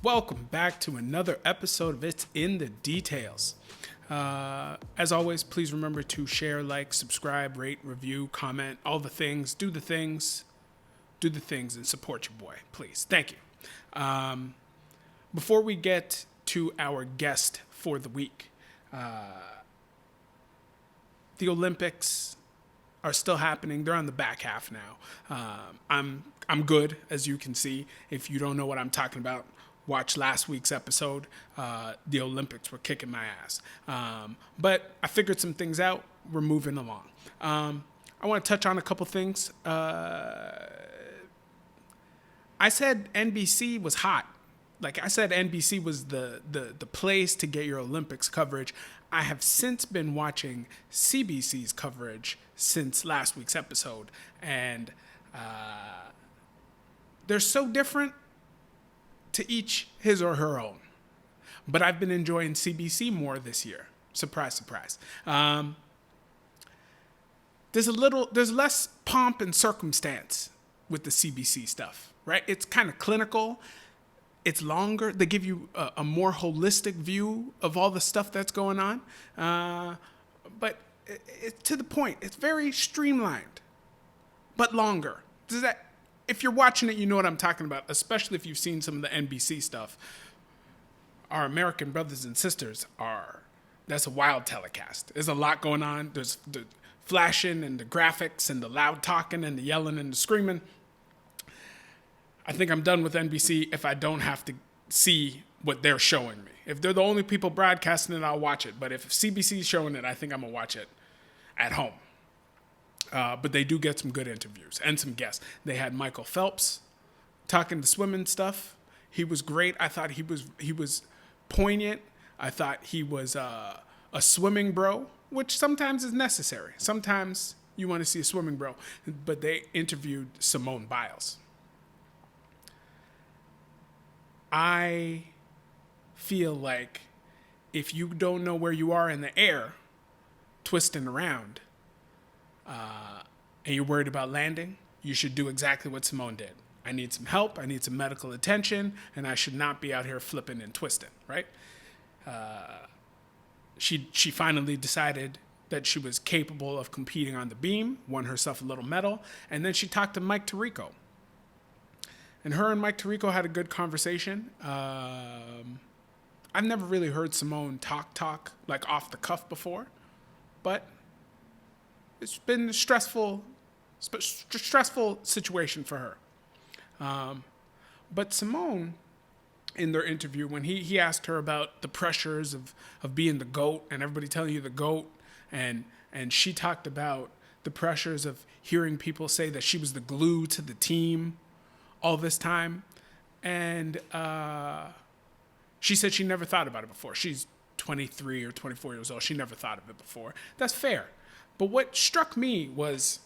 Welcome back to another episode of It's in the Details. As always, please remember to share, like, subscribe, rate, review, comment, all the things. Do the things, and support your boy, please. Thank you. Before we get to our guest for the week, the Olympics are still happening. They're on the back half now. I'm good, as you can see. If you don't know what I'm talking about, watch last week's episode. The Olympics were kicking my ass. But I figured some things out. We're moving along. I want to touch on a couple things. I said NBC was hot. Like I said, NBC was the place to get your Olympics coverage. I have since been watching CBC's coverage since last week's episode. And they're so different, to each his or her own. But I've been enjoying CBC more this year. Surprise, surprise. There's less pomp and circumstance with the CBC stuff, right? It's kind of clinical. It's longer. They give you a more holistic view of all the stuff that's going on. But it's to the point. It's very streamlined, but longer. If you're watching it, you know what I'm talking about, especially if you've seen some of the NBC stuff. Our American brothers and sisters that's a wild telecast. There's a lot going on. There's the flashing and the graphics and the loud talking and the yelling and the screaming. I think I'm done with NBC if I don't have to see what they're showing me. If they're the only people broadcasting it, I'll watch it. But if CBC's showing it, I think I'm going to watch it at home. But they do get some good interviews and some guests. They had Michael Phelps talking the swimming stuff. He was great. I thought he was poignant. I thought he was a swimming bro, which sometimes is necessary. Sometimes you want to see a swimming bro. But they interviewed Simone Biles. I feel like if you don't know where you are in the air, twisting around, and you're worried about landing, you should do exactly what Simone did. I need some help, I need some medical attention, and I should not be out here flipping and twisting, right? She finally decided that she was capable of competing on the beam, won herself a little medal, and then she talked to Mike Tirico. And her and Mike Tirico had a good conversation. I've never really heard Simone talk like off the cuff before, but it's been a stressful situation for her. But Simone, in their interview, when he asked her about the pressures of being the GOAT and everybody telling you the GOAT, and she talked about the pressures of hearing people say that she was the glue to the team all this time. And she said she never thought about it before. She's 23 or 24 years old. She never thought of it before. That's fair. But what struck me was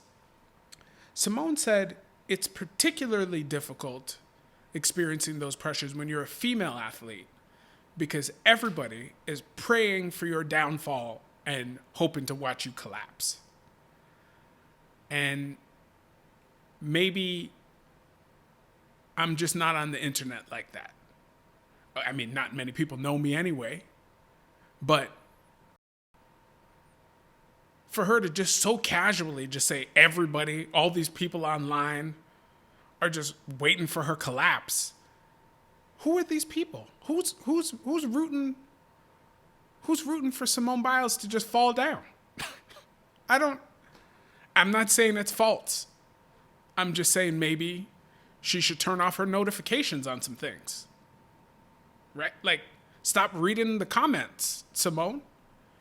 Simone said it's particularly difficult experiencing those pressures when you're a female athlete because everybody is praying for your downfall and hoping to watch you collapse. And maybe I'm just not on the internet like that. I mean, not many people know me anyway, but for her to just so casually just say everybody, all these people online are just waiting for her collapse. Who are these people? Who's rooting for Simone Biles to just fall down? I'm not saying it's false. I'm just saying maybe she should turn off her notifications on some things. Right? Like, stop reading the comments, Simone.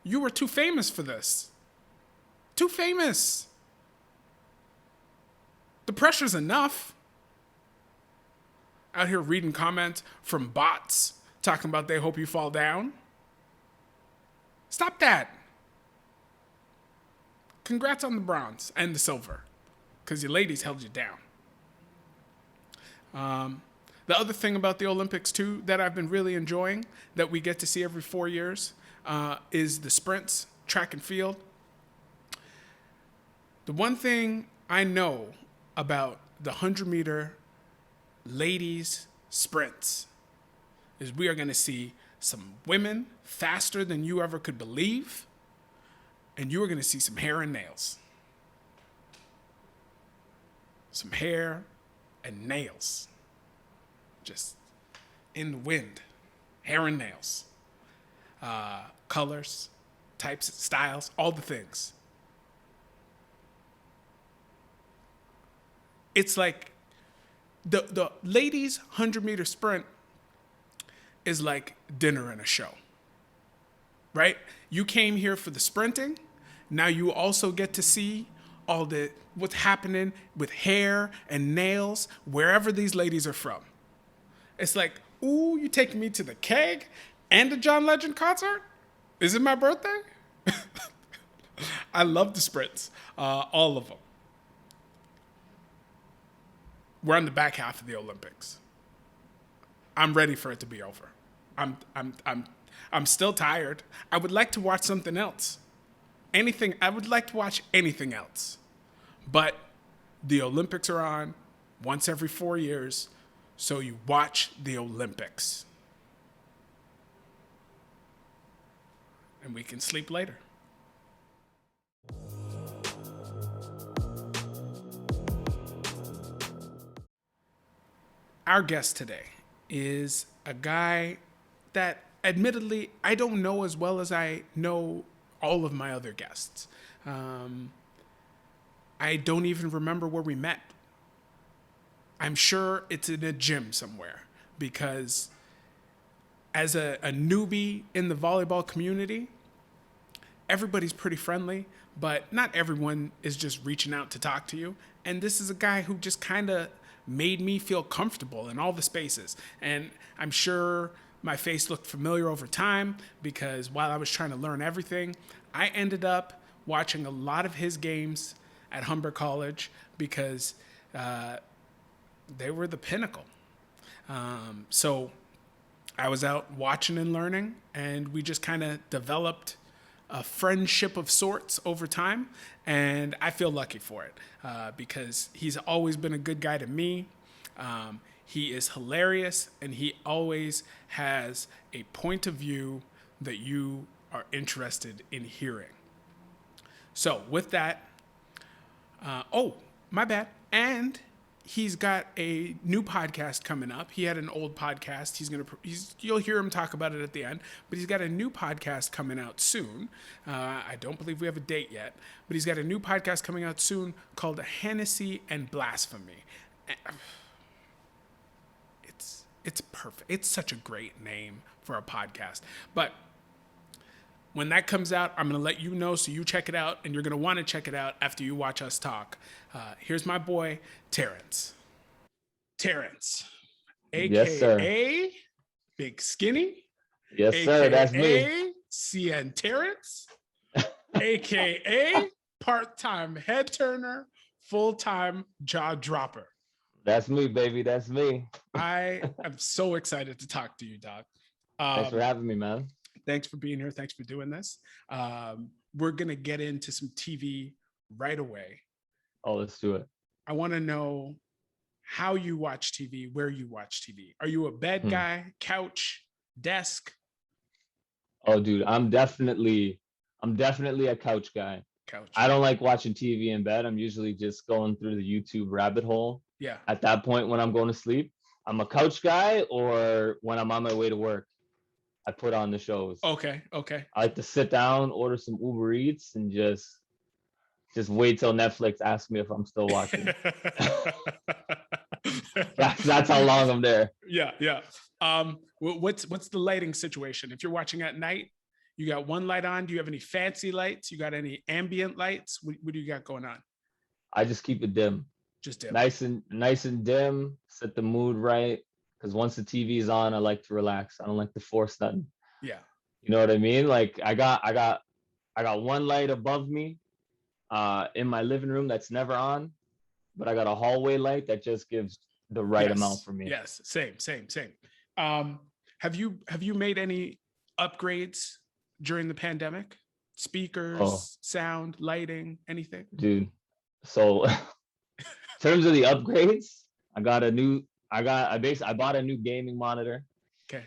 You were too famous for this. Too famous. The pressure's enough. Out here reading comments from bots talking about they hope you fall down. Stop that. Congrats on the bronze and the silver, because your ladies held you down. The other thing about the Olympics, too, that I've been really enjoying, that we get to see every 4 years, is the sprints, track and field. The one thing I know about the 100-meter ladies sprints is we are going to see some women faster than you ever could believe, and you are going to see some hair and nails. Some hair and nails. Just in the wind. Hair and nails. Colors, types, styles, all the things. It's like the ladies' 100-meter sprint is like dinner and a show, right? You came here for the sprinting. Now you also get to see all the what's happening with hair and nails wherever these ladies are from. It's like, ooh, you taking me to the keg and the John Legend concert? Is it my birthday? I love the sprints, all of them. We're on the back half of the Olympics. I'm ready for it to be over. I'm still tired. I would like to watch something else. I would like to watch anything else. But the Olympics are on once every 4 years, so you watch the Olympics. And we can sleep later. Our guest today is a guy that admittedly I don't know as well as I know all of my other guests. I don't even remember where we met. I'm sure it's in a gym somewhere because as a newbie in the volleyball community, everybody's pretty friendly, but not everyone is just reaching out to talk to you. And this is a guy who just kind of made me feel comfortable in all the spaces. And I'm sure my face looked familiar over time because while I was trying to learn everything, I ended up watching a lot of his games at Humber College because they were the pinnacle. So I was out watching and learning, and we just kind of developed a friendship of sorts over time, and I feel lucky for it because he's always been a good guy to me. He is hilarious, and he always has a point of view that you are interested in hearing. So with that, my bad. And he's got a new podcast coming up. He had an old podcast. You'll hear him talk about it at the end, but he's got a new podcast coming out soon. I don't believe we have a date yet, but he's got a new podcast coming out soon called Hennessy and Blasphemy. It's perfect. It's such a great name for a podcast. But when that comes out, I'm going to let you know so you check it out, and you're going to want to check it out after you watch us talk. Here's my boy, Terrence. Terrence, a.k.a. Yes, sir. Big Skinny. Yes, sir. That's me. CN Terrence, a.k.a. part-time head turner, full-time jaw dropper. That's me, baby. That's me. I am so excited to talk to you, Doc. Thanks for having me, man. Thanks for being here. Thanks for doing this. We're going to get into some TV right away. Oh, let's do it. I want to know how you watch TV, where you watch TV. Are you a bed guy, couch, desk? Oh, dude, I'm definitely a couch guy. Couch. I don't like watching TV in bed. I'm usually just going through the YouTube rabbit hole. Yeah. At that point when I'm going to sleep, I'm a couch guy, or when I'm on my way to work, I put on the shows. Okay. I like to sit down, order some Uber Eats, and just wait till Netflix asks me if I'm still watching. That's how long I'm there. Yeah. What's the lighting situation? If you're watching at night, you got one light on. Do you have any fancy lights? You got any ambient lights? What do you got going on? I just keep it dim. Just dim. Nice and dim. Set the mood right. Because once the TV is on, I like to relax. I don't like to force nothing. Yeah. You know what I mean? Like I got one light above me in my living room that's never on, but I got a hallway light that just gives the right amount for me. Yes. Same. Have you made any upgrades during the pandemic? Speakers, sound, lighting, anything? Dude. So in terms of the upgrades, I bought a new gaming monitor. Okay.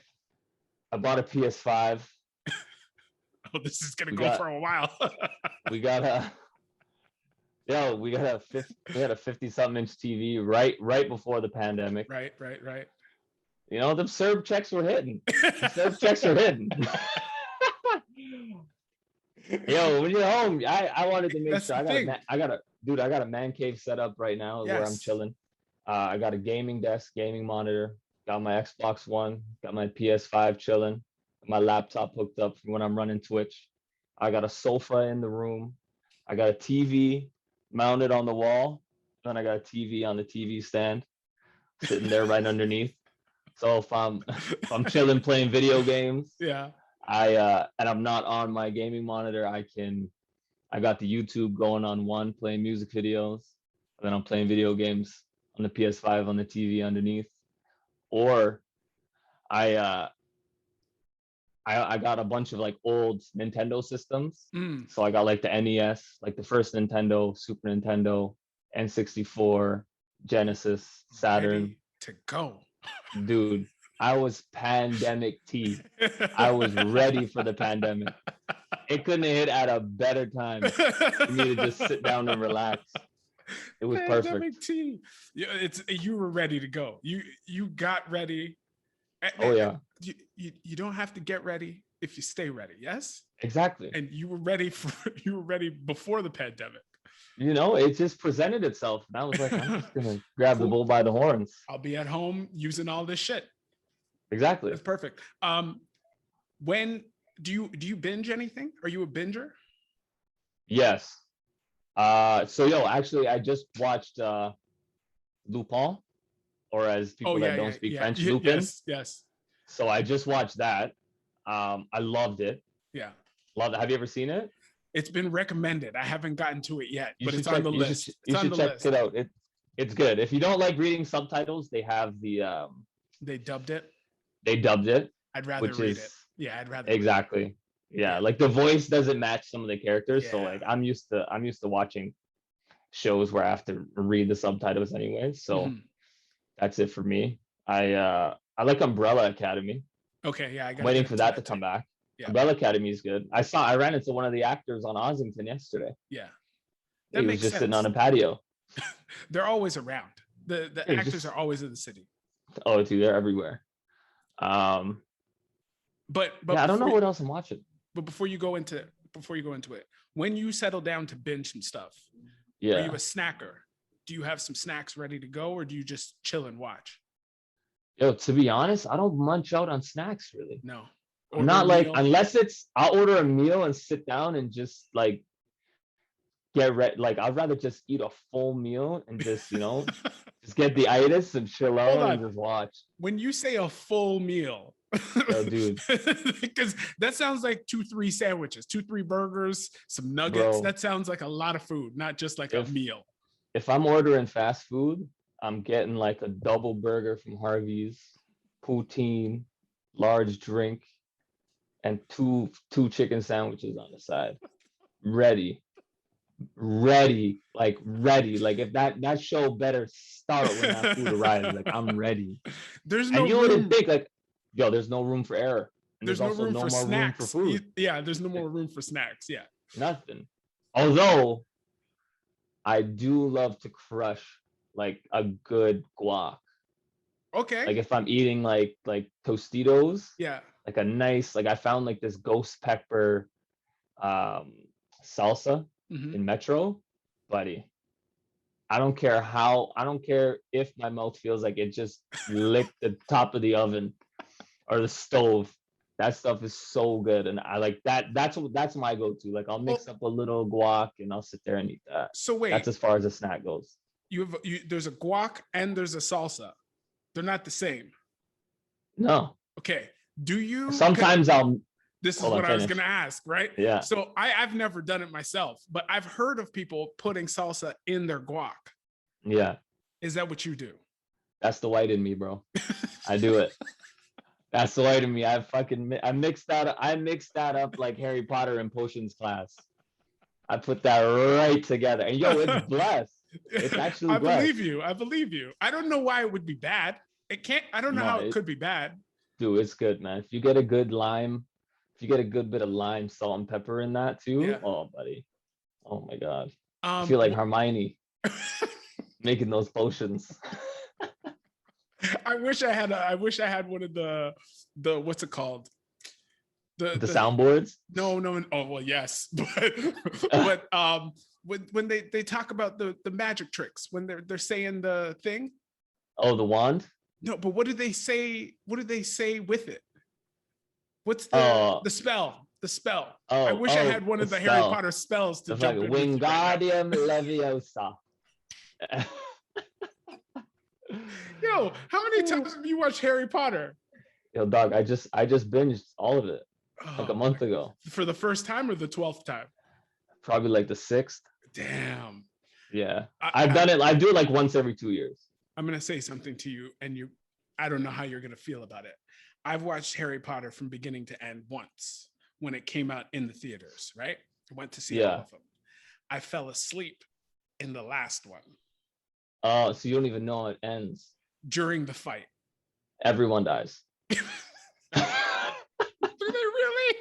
I bought a PS5. Oh, this is gonna We go got for a while. we got a we had a 50 something inch TV right before the pandemic. Right, right, right. You know, the serve checks were hitting. The serve checks are hitting. Yo, when you're home, I wanted to make That's sure the thing. I got a man cave set up right now where I'm Yes. chilling. I got a gaming desk, gaming monitor, got my Xbox One, got my PS5 chilling, my laptop hooked up for when I'm running Twitch. I got a sofa in the room. I got a TV mounted on the wall. Then I got a TV on the TV stand sitting there right underneath. So if I'm chilling playing video games, Yeah. and I'm not on my gaming monitor, I got the YouTube going on one playing music videos, and then I'm playing video games on the PS5 on the TV underneath. Or I I got a bunch of like old Nintendo systems. Mm, So I got like the NES, like the first Nintendo, Super Nintendo, N64, Genesis, Saturn. ready to go. Dude, I was pandemic T. I was ready for the pandemic. It couldn't have hit at a better time for me to just sit down and relax. It was Pandemic perfect. tea. Yeah, you were ready to go. You got ready. Oh yeah, You don't have to get ready if you stay ready. Yes, exactly. and you were ready before the pandemic. You know, it just presented itself, and I was like, I'm just gonna grab the Cool. bull by the horns. I'll be at home using all this shit. Exactly. That's perfect. When do you binge anything? Are you a binger? Yes. So yo, actually, I just watched Lupin, or as people that don't speak French, Lupin. Yes, yes, So I just watched that. I loved it. yeah. Loved it. Have you ever seen it? It's been recommended. I haven't gotten to it yet, You but should it's on the you list. should- It's you on should the check list. it out. It's good. If you don't like reading subtitles, they have They dubbed it. they dubbed it, I'd rather which read is it. Yeah, I'd rather read it. exactly. Yeah, like the voice doesn't match some of the characters, so Yeah. like I'm used to watching shows where I have to read the subtitles anyway. So Mhm. that's it for me. I like Umbrella Academy. Okay, yeah, I I'm got waiting for that to come back. Yeah. Umbrella Academy is good. I ran into one of the actors on Ossington yesterday. Yeah, He that was makes just sitting on sense. a patio. They're always around. The Yeah, actors just- are always in the city. Oh, dude, they're everywhere. But Yeah, I don't know before- what else I'm watching. But before you go into it, when you settle down to binge some stuff, are Yeah. you a snacker? Do you have some snacks ready to go, or do you just chill and watch? Yo, to be honest, I don't munch out on snacks really. No. I'm not like, meal? unless I'll order a meal and sit down and just like get ready. Like, I'd rather just eat a full meal and just, just get the itis and chill out Hold and on. just watch. When you say a full meal, Yo, dude. because that sounds like 2-3 sandwiches, 2-3 burgers, some nuggets. Bro. That sounds like a lot of food, not just like a If- meal. If I'm ordering fast food, I'm getting like a double burger from Harvey's, poutine, large drink, and two chicken sandwiches on the side. Ready. Like ready. Like if that show better start when that food arrives. Like I'm ready. There's no And you room. wouldn't think like, yo, there's no room for error. And There's no also room for more snacks. room for food. Yeah, there's no more room for snacks. Yeah. Nothing. Although I do love to crush like a good guac. Okay. Like if I'm eating like Tostitos, yeah. like a nice, like I found like this ghost pepper salsa Mhm. in Metro, buddy. I don't care if my mouth feels like it just licked the top of the oven or the stove. That stuff is so good, and I like that. That's my go-to. Like I'll mix up a little guac and I'll sit there and eat that. So wait, That's as far as a snack goes. there's a guac and there's a salsa. They're not the same. No, Okay. Do you? sometimes This is Hold on, what I was finish. going to ask, right? Yeah. So I've never done it myself, but I've heard of people putting salsa in their guac. Yeah, Is that what you do? that's the white in me, bro. I do it. That's the white in me. I mixed that up like Harry Potter in potions class. I put that right together, and yo, it's blessed. It's actually I blessed. believe you. I believe you. I don't know why it would be bad. It can't. I don't know No, how it could be bad. Dude, it's good, man. If you get a good lime, if you get a good bit of lime, salt, and pepper in that too, Yeah. oh, buddy. Oh my God. I feel like Wh- Hermione making those potions. I wish I had one of the what's it called? The The soundboards. no. Oh well, yes, but when they talk about the magic tricks when they're saying the thing. Oh, the wand. No, but what do they say? What do they say with it? What's Oh, the spell? The spell. I oh, wish I oh, had one the of the Harry spell. Potter spells to It's like jump in with you right Wingardium Leviosa. now. Yo, how many times have you watched Harry Potter? Yo, dog, I just binged all of it like a Oh, month ago. for the first time or the 12th time? Probably like the sixth. Damn. Yeah. I, I've I, done it. I do it like once every 2 years. I'm gonna say something to you, and I don't know how you're gonna feel about it. I've watched Harry Potter from beginning to end once when it came out in the theaters, right? I went to see all Yeah. of them. I fell asleep in the last one Oh, so you don't even know how it ends. during the fight. Everyone dies. Do they really?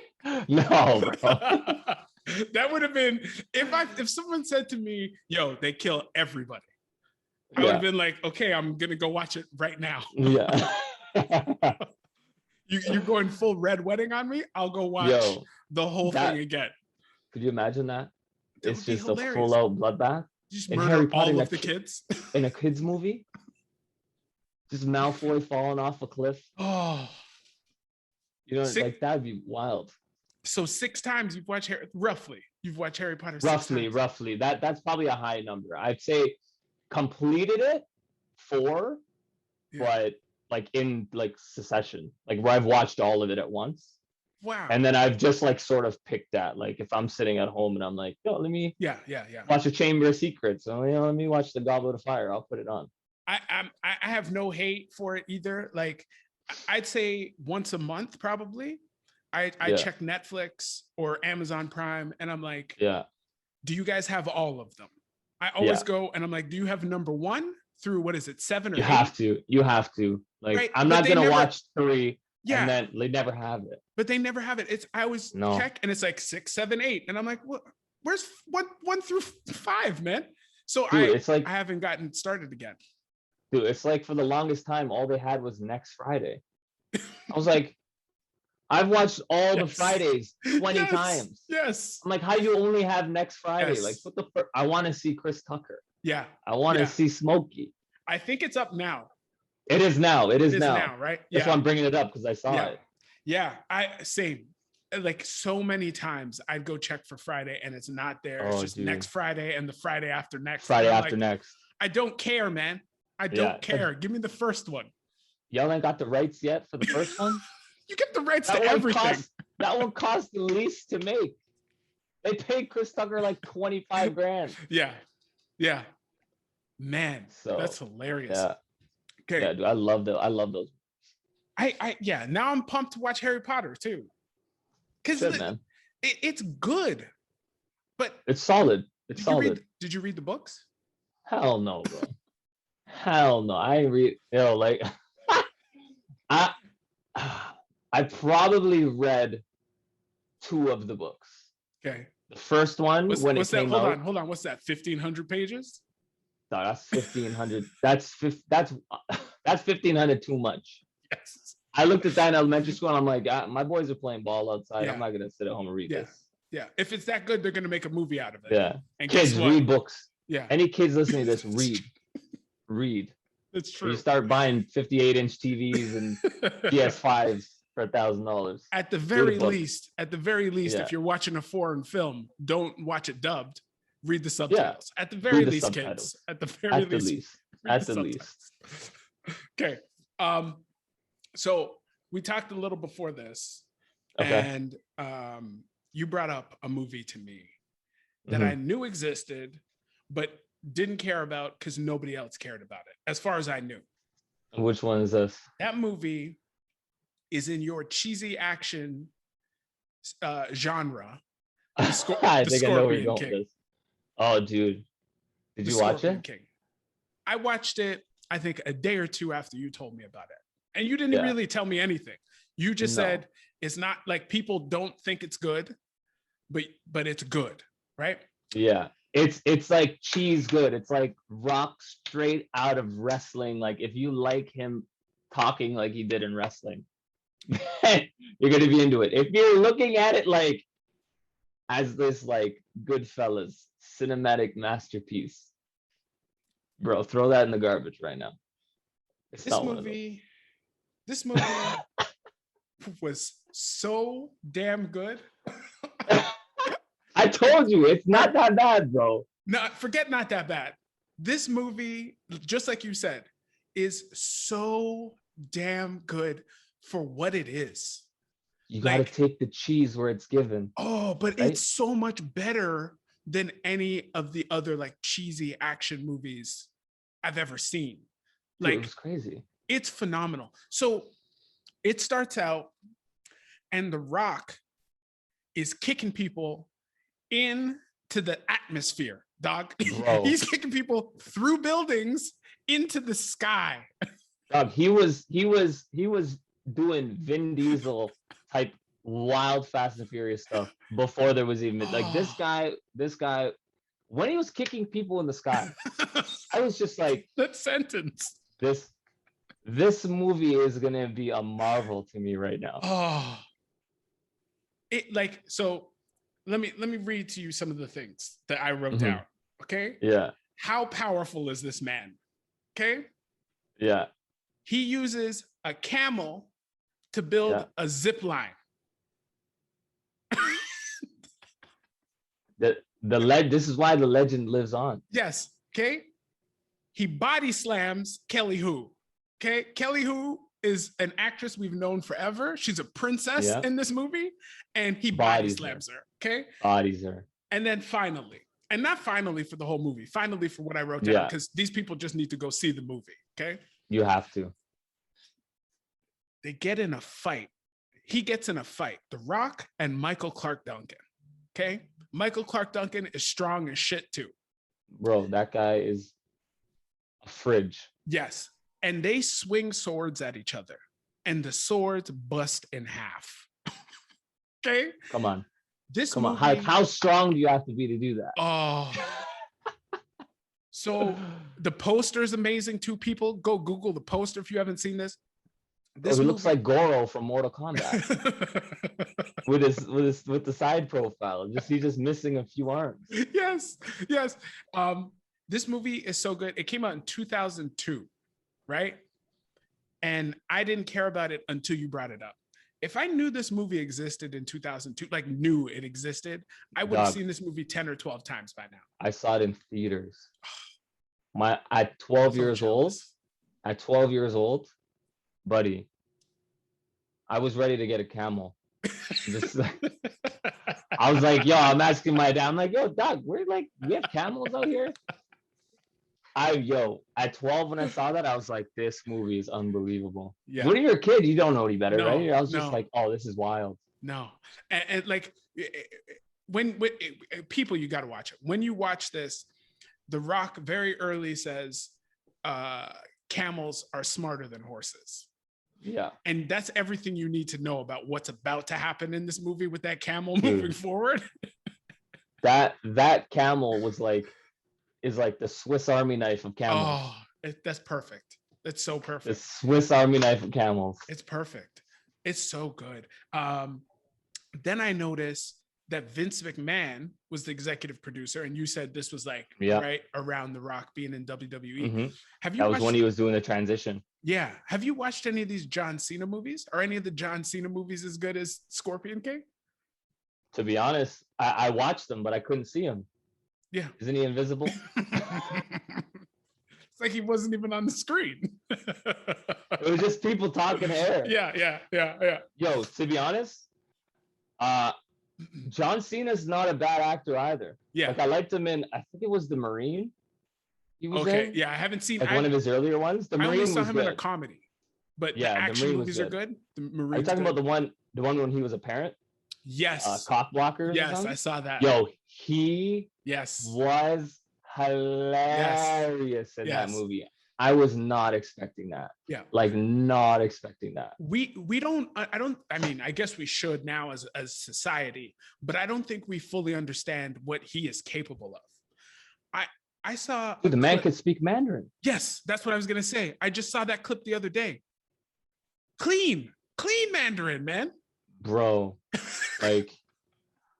No, bro. That would have been if someone said to me, "Yo, they kill everybody." I would Yeah. have been like, "Okay, I'm gonna go watch it right now." Yeah. You're going full red wedding on me? I'll go watch Yo, the whole that- thing again. could you imagine that? That It's would be just hilarious. a full out bloodbath Just in murder Harry Potter, all in of a the kids. in a kids movie. Just Malfoy falling off a cliff. Oh, You know, Sick. like that'd be wild. so 6 times you've watched roughly. You've watched Harry Potter Roughly, 6 times. roughly. That's probably a high number. I'd say completed it 4, Yeah. but like in like succession, like where I've watched all of it at once. Wow. And then I've just like sort of picked that. Like if I'm sitting at home and I'm like, yo, let me yeah. watch a Chamber of Secrets. So, let me watch the Goblet of Fire. I'll put it on. I have no hate for it either. Like I'd say once a month probably. I Yeah. check Netflix or Amazon Prime and I'm like, Yeah. do you guys have all of them? I always Yeah. go and I'm like, do you have number 1 through what is it, 7 or You 8? have to. You have to. Like Right, I'm but not they gonna never- watch 3 Yeah, and then they never have it. but they never have it. I always No. check and it's like 6, 7, 8, and I'm like, what? Where's one through 5, man? So Dude, it's like I haven't gotten started again. Dude, it's like for the longest time, all they had was next Friday. I was like, I've watched all the Yes. Fridays 20 Yes, times. Yes. I'm like, how you only have next Friday? Yes. Like, what the I want to see Chris Tucker. Yeah. I want to Yeah. see Smokey. I think it's up now. It is now. It is It is now. now, right? That's why I'm bringing it up because I saw Yeah. it. Yeah. Same. Like so many times I'd go check for Friday and it's not there. It's Oh, just dude. next Friday and the Friday after next. Friday And I'm after like, next. I don't care, man. I don't Yeah. care. Give me the first one. Y'all ain't got the rights yet for the first one? You get the rights That to one everything. that one cost the least to make. They paid Chris Tucker like 25 grand. Yeah. Yeah. Man, So, that's hilarious. Yeah. Okay. Yeah, dude. I love those. Yeah, now I'm pumped to watch Harry Potter too. Because Good, man. it's good. But It's solid. It's solid. did you read the books? Hell no, bro. Hell no. I ain't read, like I I probably read 2 of the books. Okay. The first one when it What's that? came out. Hold on. What's that? 1,500 pages? No, that's 1,500. That's 1,500 too much. Yes. I looked at that in elementary school and I'm like, my boys are playing ball outside. Yeah. I'm not gonna sit at home and read Yeah. this. Yeah. If it's that good, they're gonna make a movie out of it. Yeah. And Kids, guess what? read books. Yeah. Any kids listening to this, read. Read. It's You true. start buying 58-inch TVs and PS5s for $1,000. At the Read a very book. least, if Yeah. you're watching a foreign film, don't watch it dubbed. Read the subtitles. At the very the least, subtitles. kids. At the very At the least. least. read At the subtitles. Okay. So we talked a little before this, Okay. and you brought up a movie to me that Mhm. I knew existed, but didn't care about because nobody else cared about it, as far as I knew. Which one is this? That movie is in your cheesy action genre. I The think I know where Scorpion you're going King. with this. Oh, dude. Did The you watch Scorpion it? King. I watched it, I think, a day or 2 after you told me about it. And you didn't Yeah. really tell me anything. You just No. said it's not like people don't think it's good, but it's good, right? Yeah. It's like cheese good. It's like Rock straight out of wrestling. Like if you like him talking like he did in wrestling, you're gonna be into it. If you're looking at it like as this like Goodfellas cinematic masterpiece, bro, throw that in the garbage right now. It's This not one of those. movie, this movie was so damn good. I told you it's not that bad, bro. No, forget not that bad. This movie, just like you said, is so damn good for what it is. You gotta Like, take the cheese where it's given. oh, but Right? it's so much better than any of the other like cheesy action movies I've ever seen. Dude, it Like, was crazy. it's phenomenal. So it starts out, and The Rock is kicking people into the atmosphere, dog. Bro. He's kicking people through buildings into the sky. Dog, he was doing Vin Diesel type wild Fast and Furious stuff before there was even like this guy when he was kicking people in the sky, I was just like, That sentence. this movie is gonna be a marvel to me right now. Oh, it like so. Let me read to you some of the things that I wrote down. Okay, Yeah, how powerful is this man? Okay, yeah. he uses a camel to build Yeah. a zip line. This is why the legend lives on. Yes. Okay. He body slams Kelly Hu. Okay. Kelly Hu is an actress we've known forever. She's a princess Yeah. in this movie, and he body Bodies her. slams her. Okay. Bodies her. And then finally, and not finally for the whole movie, finally for what I wrote down, Yeah. because these people just need to go see the movie. Okay. You have to. They get in a fight. He gets in a fight. The Rock and Michael Clark Duncan. Okay. Michael Clark Duncan is strong as shit too. Bro, that guy is a fridge. Yes. And they swing swords at each other, and the swords bust in half. Okay. Come on. This Come on. movie, How strong do you have to be to do that? oh. So the poster is amazing too. People go Google the poster if you haven't seen this. He looks like Goro from Mortal Kombat with the side profile. He's just missing a few arms. Yes. This movie is so good. It came out in 2002, right? And I didn't care about it until you brought it up. If I knew this movie existed in 2002, like knew it existed, I would have Dog. seen this movie 10 or 12 times by now. I saw it in theaters. At 12 So years old, jealous. buddy, I was ready to get a camel. Just I was like, yo, I'm asking my dad, I'm like, yo, Doug, we have camels out here. At 12 when I saw that, I was like, this movie is unbelievable. Yeah. When you're a kid, you don't know any better, No, right? I was just no. like, oh, this is wild. No. And like when people, you got to watch it. When you watch this, The Rock very early says, camels are smarter than horses. Yeah. And that's everything you need to know about what's about to happen in this movie with that camel Dude. moving forward. That camel is like the Swiss Army knife of camels. Oh, that's perfect. That's so The perfect. Swiss Army knife of camels. It's perfect. It's so good. Then I noticed that Vince McMahon was the executive producer, and you said this was like right around The Rock being in WWE. Mhm. Have you That was watched, when he was doing the transition. yeah. Have you watched any of these John Cena movies? Are any of the John Cena movies as good as Scorpion King? To be honest, I watched them, but I couldn't see him. Yeah. Isn't he invisible? It's like he wasn't even on the screen. It was just people talking air. Yeah. Yo, to be honest, John Cena's not a bad actor either. Yeah. Like I liked him in, I think it was The Marine. He was Okay. in. Yeah, I haven't seen. Like one of his earlier ones. The I Marine only saw was him in a good. comedy, but Yeah, the The action Marine was movies are good. good. The Are you Marine's talking good. about the one when he was a parent? Yes. Cock blockers. or Yes, something? I saw that. Yo, he Yes. was hilarious in that Yes. movie. I was not expecting that. Yeah. Like not expecting that. We don't I don't I mean I guess we should now as society, but I don't think we fully understand what he is capable of. I I saw Dude, a the man clip. could speak Mandarin. Yes, that's what I was gonna say. I just saw that clip the other day. Clean Mandarin, man. Bro, like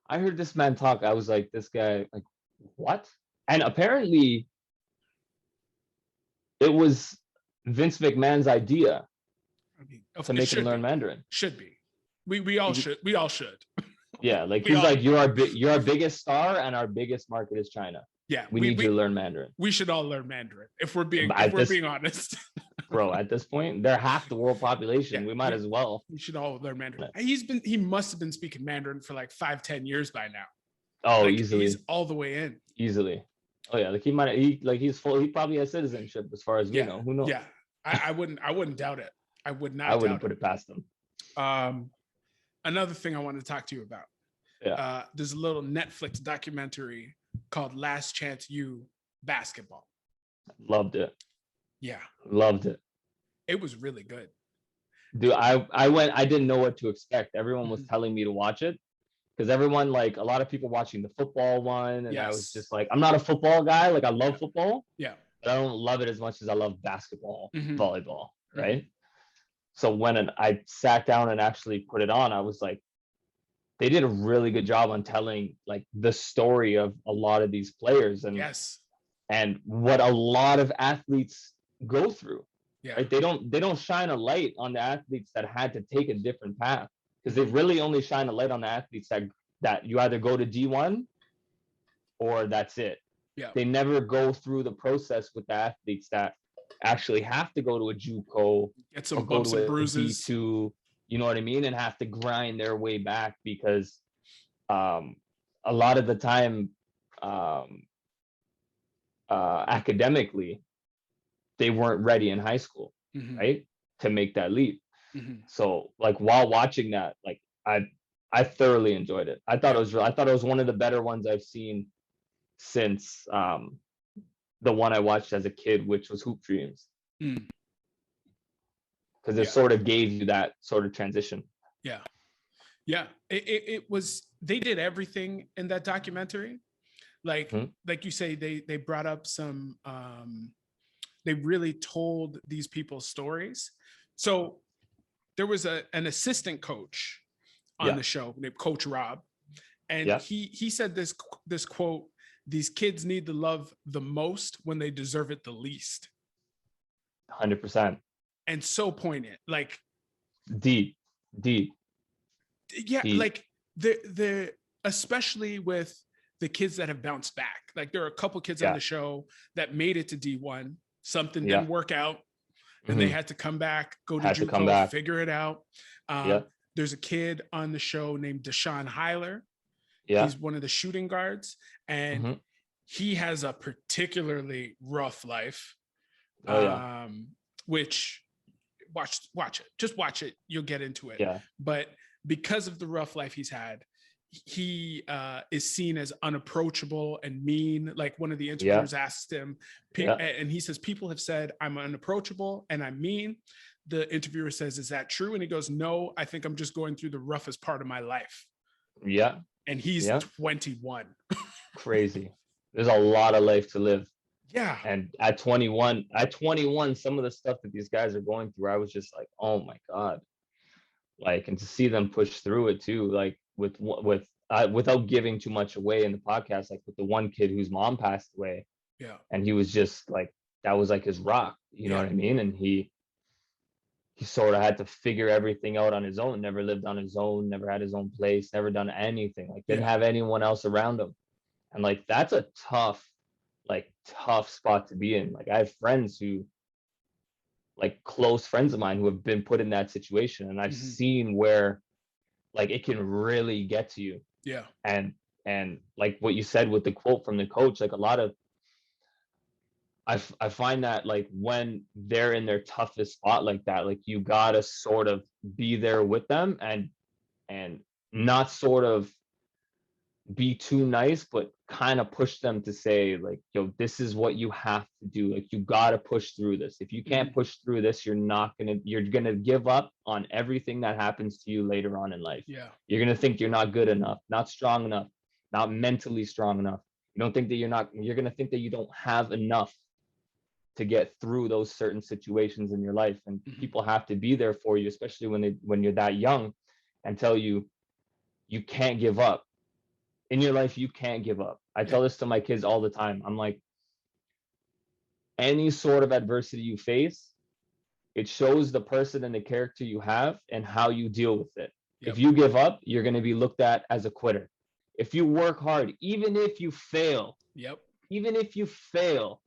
I heard this man talk. I was like, this guy, like, what? And apparently it was Vince McMahon's idea I mean, to it make him should learn be. Mandarin. Should be. We all He- should. We all should. Yeah, like We he's all- like, you're our biggest star, and our biggest market is China. Yeah, We need you to learn Mandarin. we should all learn Mandarin if we're being But honest. Bro, at this point, they're half the world population. Yeah, We might we- as well. We should all learn Mandarin. He must have been speaking Mandarin for like 5-10 years by now. Oh, Like, easily, he's all the way in. easily. Oh yeah, like he's full. He probably has citizenship as far as we know. Who knows? Yeah, I wouldn't doubt it. I would not. I wouldn't doubt put it past them. Another thing I wanted to talk to you about. Yeah. There's a little Netflix documentary called Last Chance U Basketball. Loved it. Yeah, Loved it. it was really good. Dude, I went. I didn't know what to expect. Everyone was Mhm. telling me to watch it because everyone, like a lot of people watching the football one, and I was Yes. just like, I'm not a football guy. Like I love football, Yeah. but I don't love it as much as I love basketball, Mhm. volleyball, Mhm. right? So when I sat down and actually put it on, I was like, they did a really good job on telling like the story of a lot of these players Yes. and what a lot of athletes go through. Yeah. Right? They don't shine a light on the athletes that had to take a different path because they really only shine a light on the athletes that you either go to D1 or that's it. Yeah. They never go through the process with the athletes that actually have to go to a JUCO Get or some go bumps to and a bruises. D2, you know what I mean, and have to grind their way back because a lot of the time academically they weren't ready in high school, Mhm. right, to make that leap. Mhm. So like while watching that, like I thoroughly enjoyed it. I thought it was one of the better ones I've seen since the one I watched as a kid, which was Hoop Dreams, Mm. because it Yeah. sort of gave you that sort of transition. Yeah. Yeah. It was, they did everything in that documentary. Like, Mhm. like you say, they brought up some, they really told these people's stories. So there was an assistant coach on Yeah. the show named Coach Rob. And Yeah. he said this quote, these kids need the love the most when they deserve it the least. 100%. And so poignant. Like, Deep. yeah, Deep. like the especially with the kids that have bounced back. Like there are a couple kids on Yeah. the show that made it to D1. Something Yeah. didn't work out, and they Mhm. had to come back, go to Had to come JUCO, back. figure it out. Yeah. There's a kid on the show named Deshaun Heiler. Yeah. He's one of the shooting guards, and Mhm. he has a particularly rough life. Oh yeah. Which watch it. Just watch it. You'll get into it. Yeah. But because of the rough life he's had, he is seen as unapproachable and mean. Like one of the interviewers asked him, Yeah. and he says, people have said I'm unapproachable and I'm mean. The interviewer says, is that true? And he goes, no, I think I'm just going through the roughest part of my life. Yeah. And he's Yeah. 21. Crazy. There's a lot of life to live. Yeah. And at 21, some of the stuff that these guys are going through, I was just like, oh my God. Like, and to see them push through it too, like without giving too much away in the podcast, like with the one kid whose mom passed away. Yeah. And he was just like, that was like his rock, you know Yeah. what I mean? And he sort of had to figure everything out on his own, never lived on his own, never had his own place, never done anything, like didn't Yeah. have anyone else around him. And like, that's a tough spot to be in. Like I have friends who, like close friends of mine who have been put in that situation, and I've Mhm. seen where like it can really get to you. Yeah. And like what you said with the quote from the coach, like a lot of I find that like when they're in their toughest spot like that, like you gotta sort of be there with them and not sort of be too nice, but kind of push them to say like, yo, this is what you have to do. Like, you gotta push through this. If you can't push through this, you're gonna give up on everything that happens to you later on in life. Yeah. You're gonna think you're not good enough, not strong enough, not mentally strong enough. You don't think that you're gonna think that you don't have enough to get through those certain situations in your life. And people have to be there for you, especially when you're that young, and tell you you can't give up in your life. You can't give up. I Yeah. tell this to my kids all the time. I'm like, any sort of adversity you face, it shows the person and the character you have and how you deal with it. Yep. If you give up, you're going to be looked at as a quitter. If you work hard, even if you fail, Yep. even if you fail,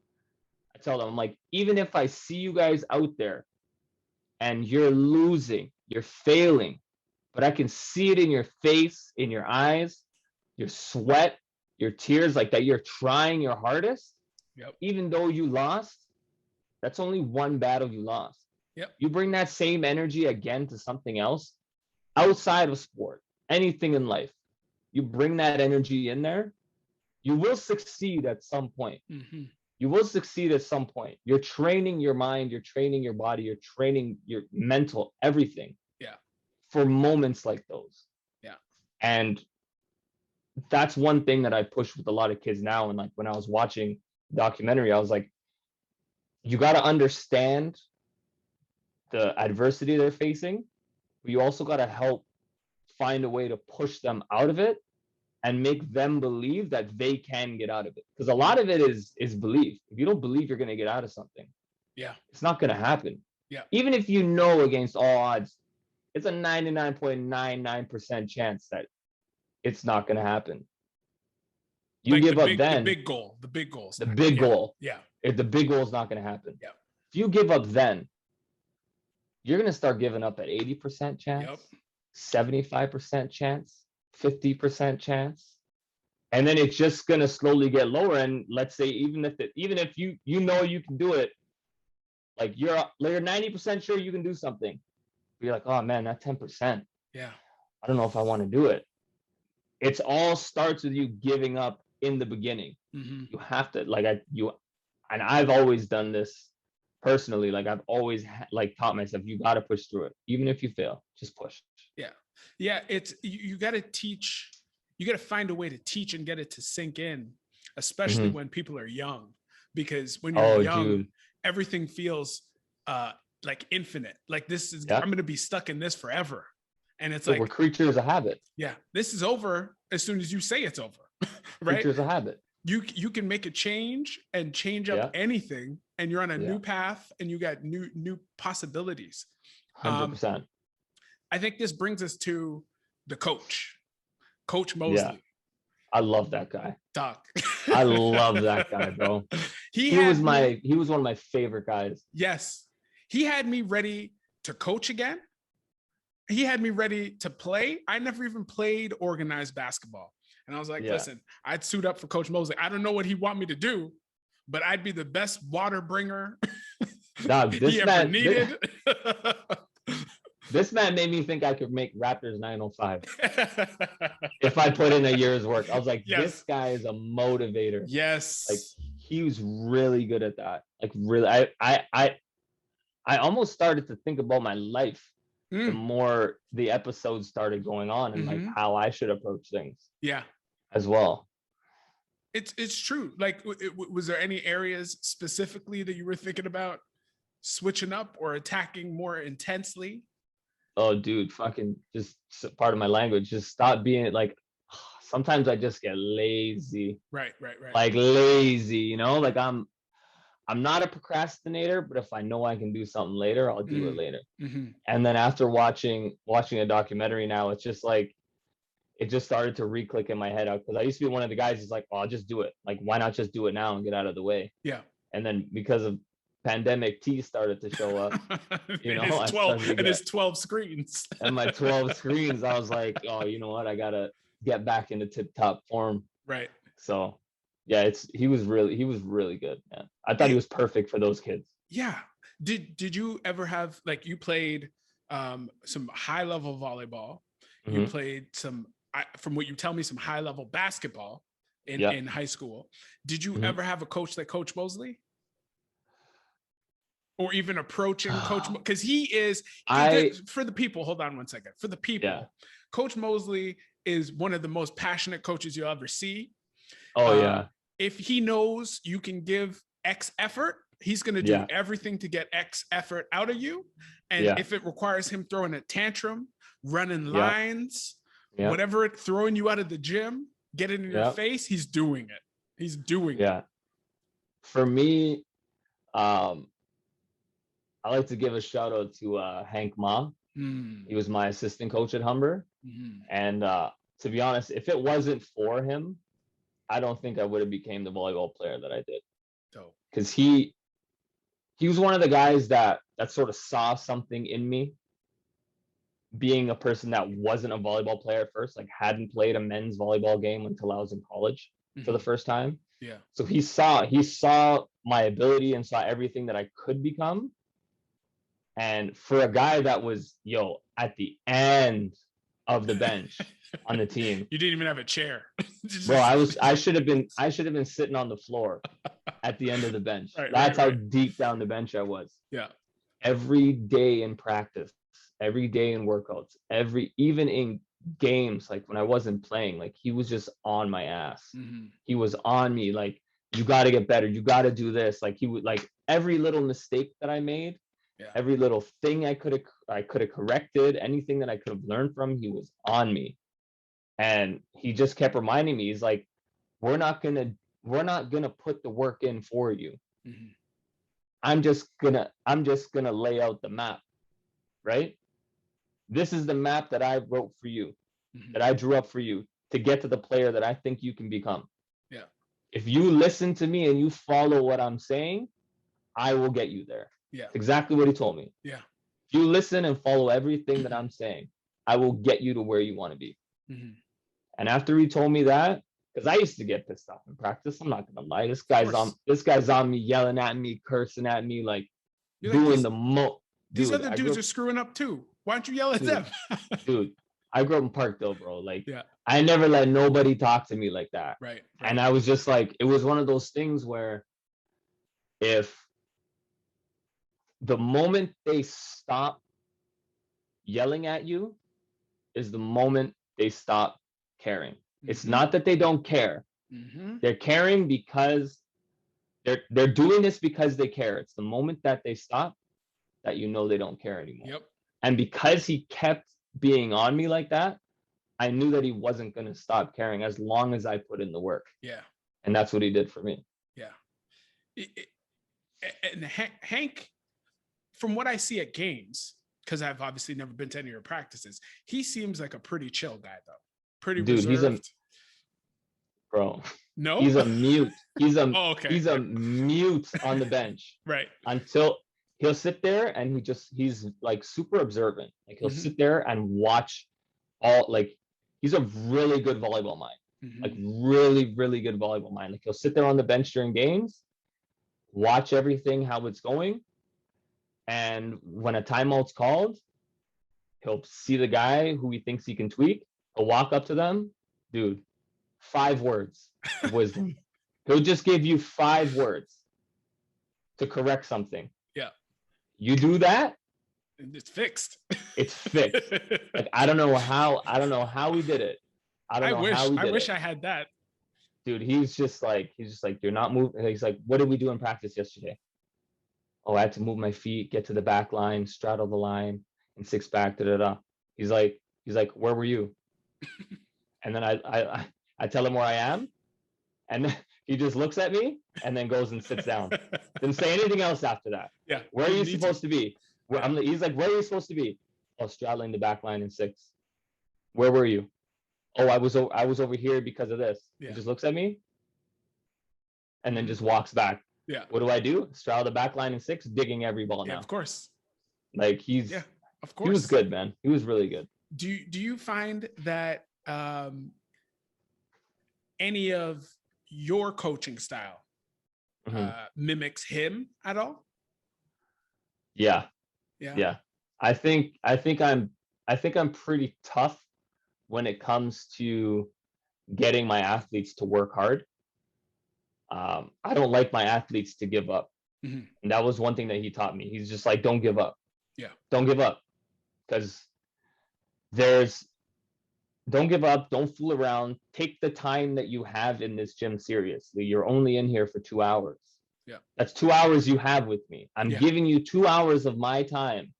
I tell them, I'm like, even if I see you guys out there and you're losing, you're failing, but I can see it in your face, in your eyes, your sweat, your tears, like that you're trying your hardest. Yep. Even though you lost, that's only one battle you lost. Yep. You bring that same energy again to something else outside of sport, anything in life. You bring that energy in there, you will succeed at some point. You will succeed at some point. You're training your mind, you're training your body, you're training your mental, everything. Yeah. For moments like those. Yeah. And that's one thing that I push with a lot of kids now. And like when I was watching the documentary, I was like, you got to understand the adversity they're facing, but you also got to help find a way to push them out of it and make them believe that they can get out of it. Because a lot of it is belief. If you don't believe you're going to get out of something, Yeah. it's not going to happen. Yeah. Even if you know against all odds, it's a 99.99% chance that it's not going to happen. You Like give up then. the big goal. The big goals. The big goal. Yeah. If the big goal is not going to happen. Yeah. If you give up then, you're going to start giving up at 80% chance, Yep. 75% chance, 50% chance. And then it's just going to slowly get lower. And let's say even if you know you can do it, like you're 90% sure you can do something. You're like, oh man, that 10%. Yeah. I don't know if I want to do it. It's all starts with you giving up in the beginning. You have to and I've always done this personally. Like I've always taught myself, you got to push through it. Even if you fail, just push. Yeah. Yeah. It's, you got to teach, you got to find a way to teach and get it to sink in, especially when people are young, because when you're young, dude, everything feels like infinite. Like this is, Yeah. I'm going to be stuck in this forever. And it's So like, we're creatures of habit. yeah, this is over as soon as you say it's over. Right? Creatures of habit. You can make a change and change up anything, and you're on a new path, and you got new possibilities. 100%. I think this brings us to the coach, Coach Mosley. Yeah. I love that guy. Doc. I love that guy, bro. He was one of my favorite guys. Yes. He had me ready to coach again. He had me ready to play. I never even played organized basketball. And I was like, listen, I'd suit up for Coach Mosley. I don't know what he'd want me to do, but I'd be the best water bringer he ever needed. This man made me think I could make Raptors 905 if I put in a year's work. I was like, this guy is a motivator. Yes. Like he was really good at that. Like really, I almost started to think about my life the more the episodes started going on and like how I should approach things. Yeah. As well. It's true. Like, was there any areas specifically that you were thinking about switching up or attacking more intensely? Oh, dude, fucking just part of my language. Just stop being like, sometimes I just get lazy. Right. Like lazy, you know, like I'm not a procrastinator, but if I know I can do something later, I'll do it later. And then after watching a documentary now, it's just like, it just started to re-click in my head out, because I used to be one of the guys who's like, well, I'll just do it. Like, why not just do it now and get out of the way? Yeah. And then because of pandemic, T started to show up. You know, it's 12 screens. And my 12 screens, I was like, oh, you know what? I gotta get back into tip-top form. Right. So yeah, he was really good, man. I thought he was perfect for those kids. Yeah. Did you ever have, like, you played some high level volleyball, you played some from what you tell me, some high level basketball Yeah. in high school. Did you Mhm. ever have a coach like Coach Mosley? Or even approaching Coach, because he is for the people. Hold on one second. For the people, Yeah. Coach Mosley is one of the most passionate coaches you'll ever see. Oh yeah. If he knows you can give X effort, he's going to do Yeah. everything to get X effort out of you. And Yeah. if it requires him throwing a tantrum, running Yeah. lines, Yeah. whatever, throwing you out of the gym, getting in your Yeah. face, he's doing it. He's doing it. Yeah. For me, I like to give a shout out to Hank Ma. Mm, He was my assistant coach at Humber. mhm. And to be honest, if it wasn't for him, I don't think I would have became the volleyball player that I did. Dope. Because he was one of the guys that sort of saw something in me, being a person that wasn't a volleyball player at first, like hadn't played a men's volleyball game until I was in college for the Mhm. first time. Yeah. So he saw my ability and saw everything that I could become. And for a guy that was, at the end of the bench on the team, You didn't even have a chair. bro, I should have been sitting on the floor at the end of the bench. Right, That's right, how right. deep down the bench I was. Yeah. Every day in practice, every day in workouts, even in games, like when I wasn't playing, like he was just on my ass. Mhm. He was on me, like, you got to get better, you got to do this. Like he would, like, every little mistake that I made, Yeah. every little thing I could have corrected, anything that I could have learned from, he was on me. And he just kept reminding me, he's like, we're not gonna put the work in for you. Mhm. I'm just gonna lay out the map, right? This is the map that I wrote for you, Mhm. that I drew up for you to get to the player that I think you can become. Yeah. If you listen to me and you follow what I'm saying, I will get you there. Yeah. It's exactly what he told me. Yeah. If you listen and follow everything that I'm saying, I will get you to where you want to be. Mhm. And after he told me that, because I used to get pissed off in practice, I'm not gonna lie. This guy's on me, yelling at me, cursing at me, like You're like, doing the mo. these Dude, other dudes are screwing up too. Why don't you yell at Dude. them? dude, I grew up in Parkville, bro. Like, Yeah. I never let nobody talk to me like that. Right. And I was just like, it was one of those things where if the moment they stop yelling at you is the moment they stop caring. It's Mhm. not that they don't care. Mhm. They're caring because they're doing this because they care. It's the moment that they stop that they don't care anymore. Yep. And because he kept being on me like that, I knew that he wasn't going to stop caring as long as I put in the work. Yeah. And that's what he did for me. Yeah. And Hank, from what I see at games, because I've obviously never been to any of your practices, he seems like a pretty chill guy, though. Pretty Dude, reserved. Bro. No, He's a mute. He's a oh, okay. He's a mute on the bench. Right. Until he'll sit there and he's like super observant. Like he'll sit there and watch all, like, he's a really good volleyball mind. Like really, really good volleyball mind. Like he'll sit there on the bench during games, watch everything, how it's going. And when a timeout's called, he'll see the guy who he thinks he can tweak. He'll walk up to them, dude, 5 words of wisdom. He'll just give you 5 words to correct something. Yeah. You do that, it's fixed. It's fixed. Like, I don't know how he did it. I wish I had that. Dude, he's just like, you're not moving. He's like, what did we do in practice yesterday? Oh, I had to move my feet, get to the back line, straddle the line, and 6 back, da-da-da. He's like, where were you? And then I tell him where I am, and then he just looks at me and then goes and sits down. Didn't say anything else after that. Yeah. Where are you supposed to be? He's like, where are you supposed to be? Oh, straddling the back line in 6. Where were you? Oh, I was over here because of this. Yeah. He just looks at me and then just walks back. Yeah. What do? Straddle the back line in 6, digging every ball now. Of course. Like, of course. He was good, man. He was really good. Do you find that any of your coaching style mimics him at all? Yeah. I think I'm pretty tough when it comes to getting my athletes to work hard, I don't like my athletes to give up. Mhm. And that was one thing that he taught me. He's just like, don't give up. Yeah. Don't give up. Because there's don't give up, don't fool around. Take the time that you have in this gym seriously. You're only in here for 2 hours. Yeah. That's 2 hours you have with me. I'm Yeah. giving you 2 hours of my time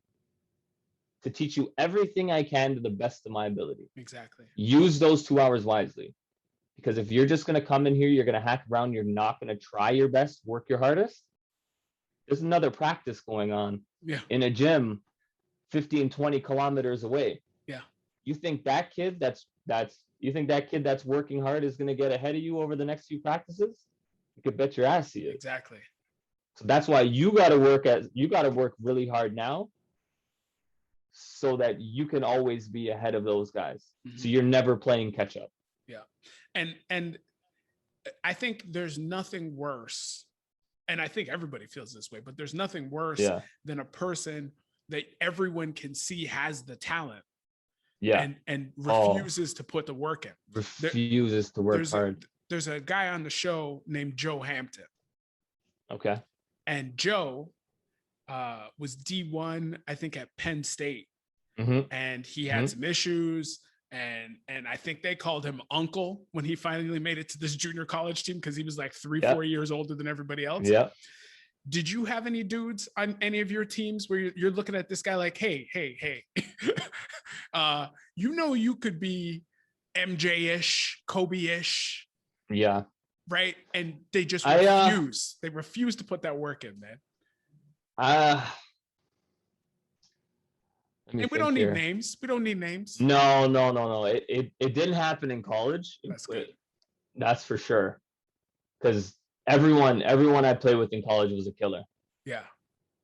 to teach you everything I can to the best of my ability. Exactly. Use those 2 hours wisely. Because if you're just going to come in here, you're going to hack around, you're not going to try your best, work your hardest, there's another practice going on Yeah. in a gym 15, 20 kilometers away. Yeah. You think that kid that's working hard is going to get ahead of you over the next few practices? You could bet your ass he is. Exactly. So that's why you got to work really hard now so that you can always be ahead of those guys. Mhm. So you're never playing catch up. Yeah. And I think there's nothing worse, and I think everybody feels this way, but there's nothing worse Yeah. than a person that everyone can see has the talent Yeah. and Oh. refuses to put the work in. Refuses to work hard. There's a guy on the show named Joe Hampton, Okay. and Joe was D1, I think, at Penn State, Mm-hmm. and he had Mhm. some issues. And I think they called him Uncle when he finally made it to this junior college team because he was like 3-4 years older than everybody else. Yeah. Did you have any dudes on any of your teams where you're looking at this guy like, hey, you could be MJ-ish, Kobe-ish, Yeah. right? And they just I, refuse. They refuse to put that work in, man. Let me And we think don't need here. names. We don't need names. No. It didn't happen in college. That's good. That's for sure. Because everyone I played with in college was a killer. Yeah.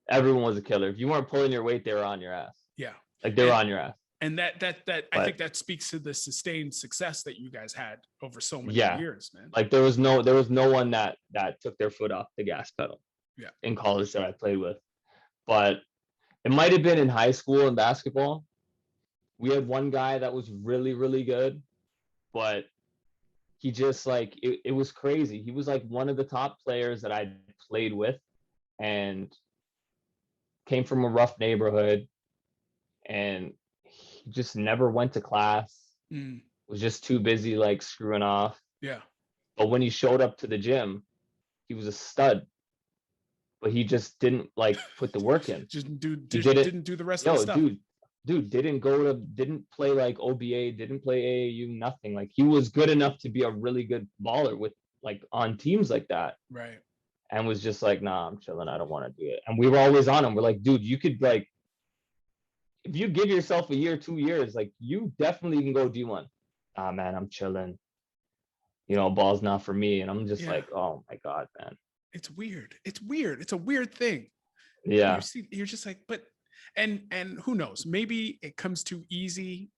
Everyone was a killer. If you weren't pulling your weight, they were on your ass. Yeah. Like they were on your ass. And that I think that speaks to the sustained success that you guys had over so many Yeah. years, man. Like there was no one that took their foot off the gas pedal. Yeah. In college that I played with. But it might have been in high school in basketball. We had one guy that was really, really good, but he just like it was crazy. He was like one of the top players that I played with and came from a rough neighborhood, and he just never went to class. Mm, Was just too busy like screwing off. yeah. But when he showed up to the gym, he was a stud. But he just didn't like put the work in. Just didn't- didn't do the rest of the stuff. Dude didn't play like OBA, didn't play AAU, nothing. Like he was good enough to be a really good baller with like on teams like that, Right. and was just like, nah, I'm chilling, I don't want to do it. And we were always on him. We're like, dude, you could like, if you give yourself a year, 2 years, like you definitely can go D1. Ah man, I'm chilling. You know, ball's not for me. And I'm just Yeah. like, oh my God, man. It's weird. It's weird. It's a weird thing. Yeah. You're just like, but and who knows? Maybe it comes too easy.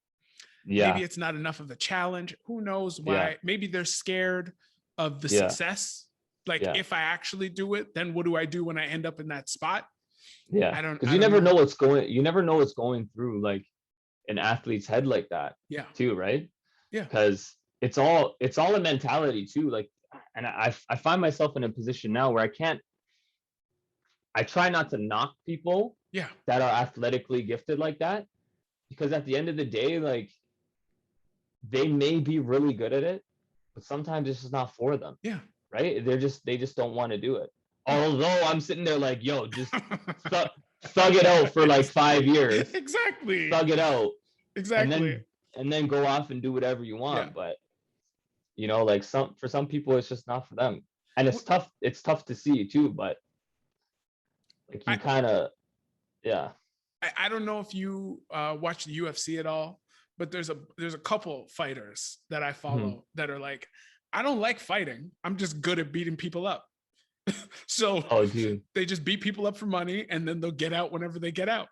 Yeah. Maybe it's not enough of a challenge. Who knows why? Yeah. Maybe they're scared of the Yeah. success. Like Yeah. if I actually do it, then what do I do when I end up in that spot? Yeah. I don't- Because I you don't never know. know what's going through like an athlete's head like that Yeah. too, right? Yeah. Because it's all a mentality too. Like, and I find myself in a position now where I try not to knock people Yeah. that are athletically gifted like that, because at the end of the day, like they may be really good at it, but sometimes it's just not for them, Yeah. right? They just don't want to do it. Although I'm sitting there like, yo, just thug it out for like 5 years, Exactly. thug it out, Exactly. and then go off and do whatever you want. Yeah. But you know, like for some people, it's just not for them, and it's tough. It's tough to see too, but like you kind of, yeah. I don't know if you watch the UFC at all, but there's a couple fighters that I follow that are like, I don't like fighting. I'm just good at beating people up. So Oh, dude. they just beat people up for money, and then they'll get out whenever they get out.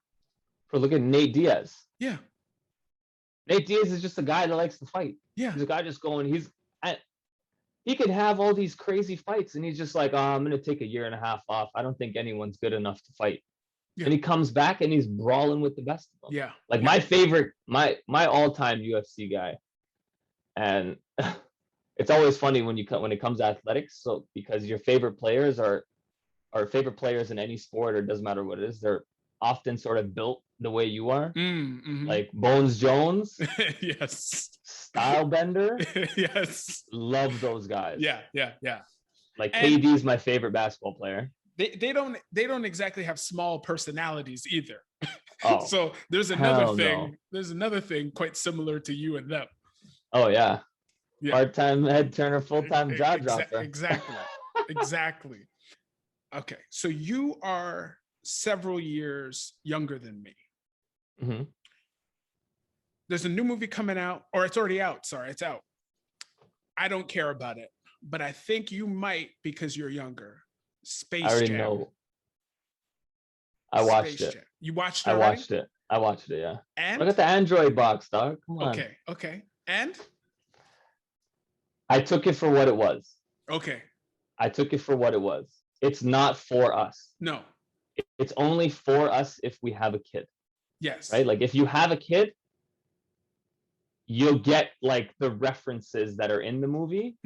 But look at Nate Diaz. Yeah. Nate Diaz is just a guy that likes to fight. Yeah. He's a guy just going. He could have all these crazy fights, and he's just like, oh, I'm gonna take a year and a half off. I don't think anyone's good enough to fight. Yeah. And he comes back and he's brawling with the best of them. Yeah. Like Yeah. my favorite, my all-time UFC guy and it's always funny when when it comes to athletics. So because your favorite players are favorite players in any sport, or it doesn't matter what it is, they're often sort of built the way you are. Like Bones Jones, Yes. Stylebender, Yes. love those guys. Yeah. Like And- KD is my favorite basketball player. They don't exactly have small personalities either. Oh, So there's another hell thing. no. There's another thing quite similar to you and them. Oh yeah. Yeah. Part-time head turner, full-time jaw dropper. Exactly. Okay, so you are several years younger than me. Mhm. There's a new movie coming out, or it's already out. Sorry, it's out. I don't care about it, but I think you might because you're younger. Space I already Jam. know. I watched Space it. Jam. You watched it I already? watched it. I watched it, yeah. And Look at the Android box, dog. Come on. okay. And I took it for what it was. okay. I took it for what it was. It's not for us. No. It's only for us if we have a kid, Yes. right? Like if you have a kid, you'll get like the references that are in the movie,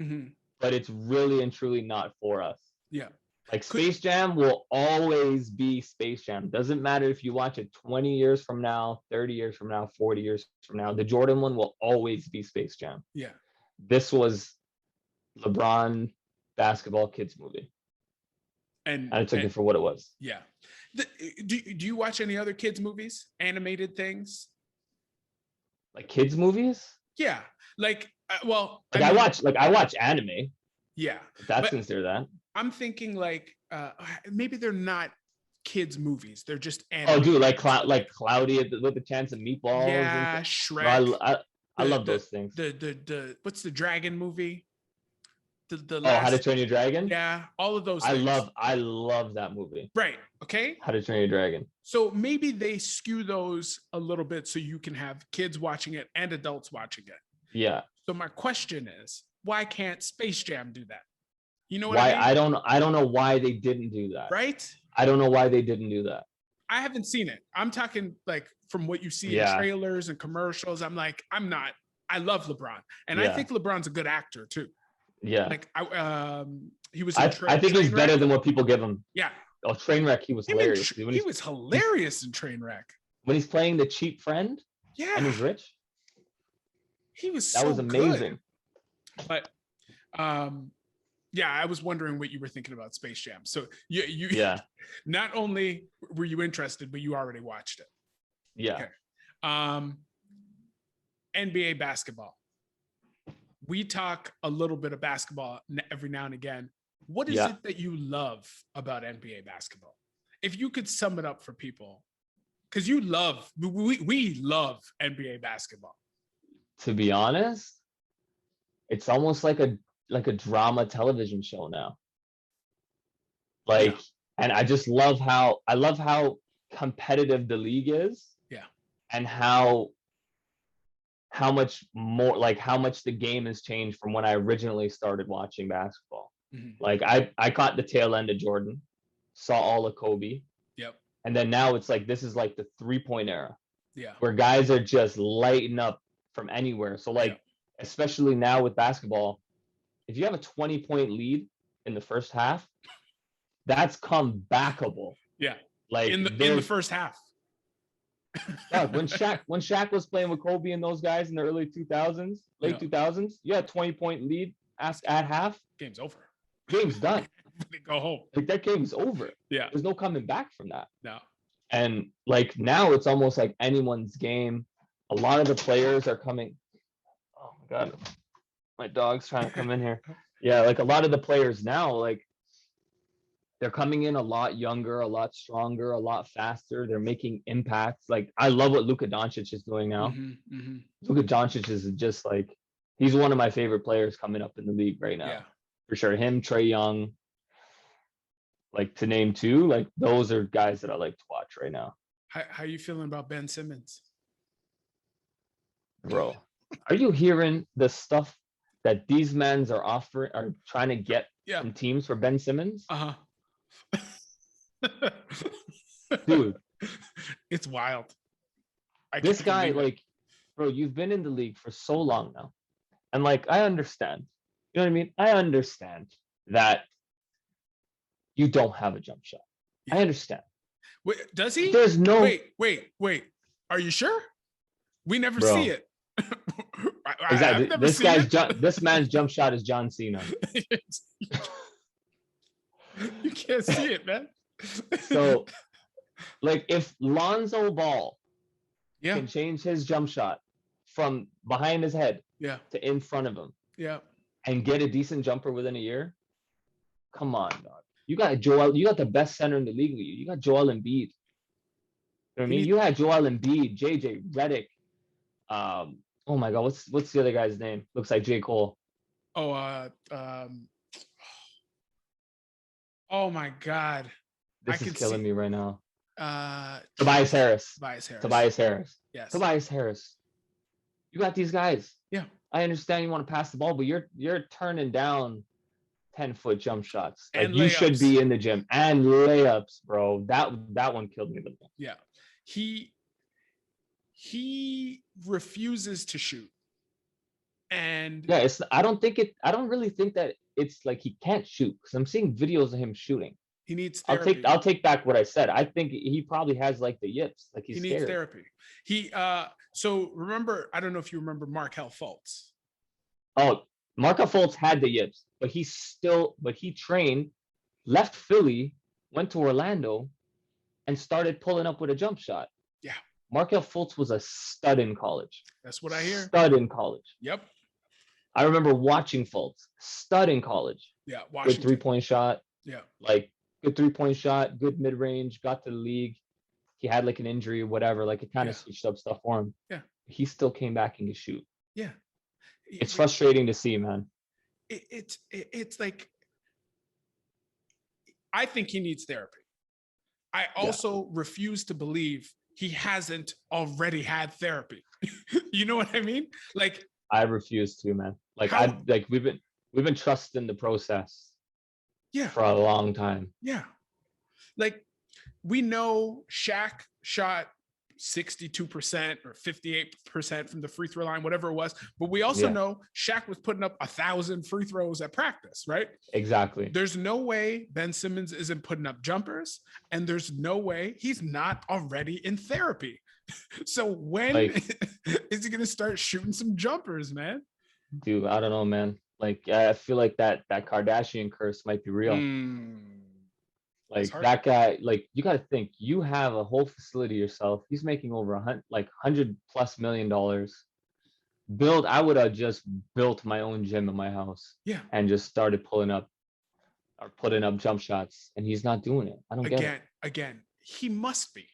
but it's really and truly not for us. Yeah. Like Space Jam will always be Space Jam. Doesn't matter if you watch it 20 years from now, 30 years from now, 40 years from now. The Jordan one will always be Space Jam. Yeah. This was LeBron basketball kids movie. And I took it for what it was. Yeah. Do you watch any other kids movies, animated things? Like kids movies? Yeah. Like well, Like I watch anime. Yeah. If that's But- considered that. I'm thinking like maybe they're not kids movies. They're just Oh, animated. dude, like Cloudy with the chance of meatballs. Yeah, and stuff. Shrek. No, I love those things. The what's the dragon movie? The Oh, last, How to Train Your Dragon? yeah, all of those I things. love that movie. Right. Okay. How to Train Your Dragon. So maybe they skew those a little bit so you can have kids watching it and adults watching it. Yeah. So my question is, why can't Space Jam do that? You know what Why I mean? I don't know why they didn't do that. Right? I don't know why they didn't do that. I haven't seen it. I'm talking like from what you see Yeah. in trailers and commercials. I'm like, I love LeBron. And I Yeah. think LeBron's a good actor too. Yeah. Like he was I in think he's better Trainwreck. than what people give him. Yeah. Oh, Trainwreck, he was Him in hilarious. He was hilarious in Trainwreck. When he's playing the cheap friend Yeah. and he's rich, He was that so was amazing. Good. But yeah, I was wondering what you were thinking about Space Jam. So you Yeah. not only were you interested, but you already watched it. Yeah. Okay. NBA basketball. We talk a little bit of basketball every now and again. What is it that you love about NBA basketball? If you could sum it up for people, because we love NBA basketball. To be honest, it's almost like a drama television show now. Like, and I just love how competitive the league is. Yeah. And how much more, like how much the game has changed from when I originally started watching basketball. Like I caught the tail end of Jordan, saw all of Kobe. Yep. And then now it's like, this is like the 3-point era Yeah. where guys are just lighting up from anywhere. So like, especially now with basketball, if you have a 20-point lead in the first half, that's comebackable. Yeah. Like In the first half. yeah, when Shaq was playing with Kobe and those guys in the early 2000s, late 2000s, you had 20-point lead at half. Game's over. Game's done. They go home. Like that game's over. Yeah. There's no coming back from that. No. And like now it's almost like anyone's game. A lot of the players are coming. Oh my God. My dog's trying to come in here. Yeah, like a lot of the players now, like they're coming in a lot younger, a lot stronger, a lot faster. They're making impacts. Like I love what Luka Doncic is doing now. Luka Doncic is just like, he's one of my favorite players coming up in the league right now. Yeah. For sure. Him, Trae Young, like to name two, like those are guys that I like to watch right now. How you feeling about Ben Simmons? Bro, are you hearing the stuff that these men are trying to get from teams for Ben Simmons? Dude, it's wild. This guy, like, bro, you've been in the league for so long now, And like, I understand. You know what I mean? I understand that you don't have a jump shot. I Yeah. understand. Wait, does he? There's no Wait. Are you sure? We never see bro. it. I've Exactly. never seen it. This man's jump shot is John Cena. You can't see it, man. So like if Lonzo Ball yeah, can change his jump shot from behind his head yeah, to in front of him yeah. and get a decent jumper within a year, come on, dog. You got Joel, you got the best center in the league with you. You got Joel Embiid. You know what I He mean? needs. You had Joel Embiid, JJ Redick. Oh my God, what's the other guy's name? Looks like J. Cole. Oh, oh my God. I This is can killing see. me right now. Tobias Jesus. Harris. Tobias Harris. Tobias Harris. Yes. Tobias Harris. You got these guys. Yeah. I understand you want to pass the ball, but you're turning down 10-foot jump shots. Like And you should layups. be in the gym and layups, bro. That one killed me the most. Yeah. He refuses to shoot. And Yeah, it's I don't really think that it's like he can't shoot because I'm seeing videos of him shooting. he needs therapy. I'll take back what I said. I think he probably has like the yips, like he's He needs scared. therapy. So remember, I don't know if you remember Markelle Fultz. Oh, Markelle Fultz had the yips, but he trained, left Philly, went to Orlando, and started pulling up with a jump shot. Yeah. Markelle Fultz was a stud in college. That's what I hear. Stud in college. Yep. I remember watching Fultz, stud in college. Yeah. Good Washington. 3-point shot. Yeah. Like good 3-point shot, good mid range, got to the league. He had like an injury or whatever, like it kind of switched up stuff for him. Yeah. He still came back and could shoot. Yeah. It's frustrating to see, man. It's like, I think he needs therapy. I also refuse to believe he hasn't already had therapy. You know what I mean? Like, I refuse to, man. Like we've been trusting the process for a long time. Yeah. Like, we know Shaq shot 62% or 58% from the free throw line, whatever it was. But we also know Shaq was putting up 1,000 free throws at practice, right? Exactly. There's no way Ben Simmons isn't putting up jumpers, and there's no way he's not already in therapy. So when is he going to start shooting some jumpers, man? Dude, I don't know, man. Like, I feel like that Kardashian curse might be real. Like that guy, like you got to think, you have a whole facility yourself. He's making over $100+ million. I would have just built my own gym in my house. Yeah. And just started putting up jump shots, and he's not doing it. I don't get it. Again, he must be.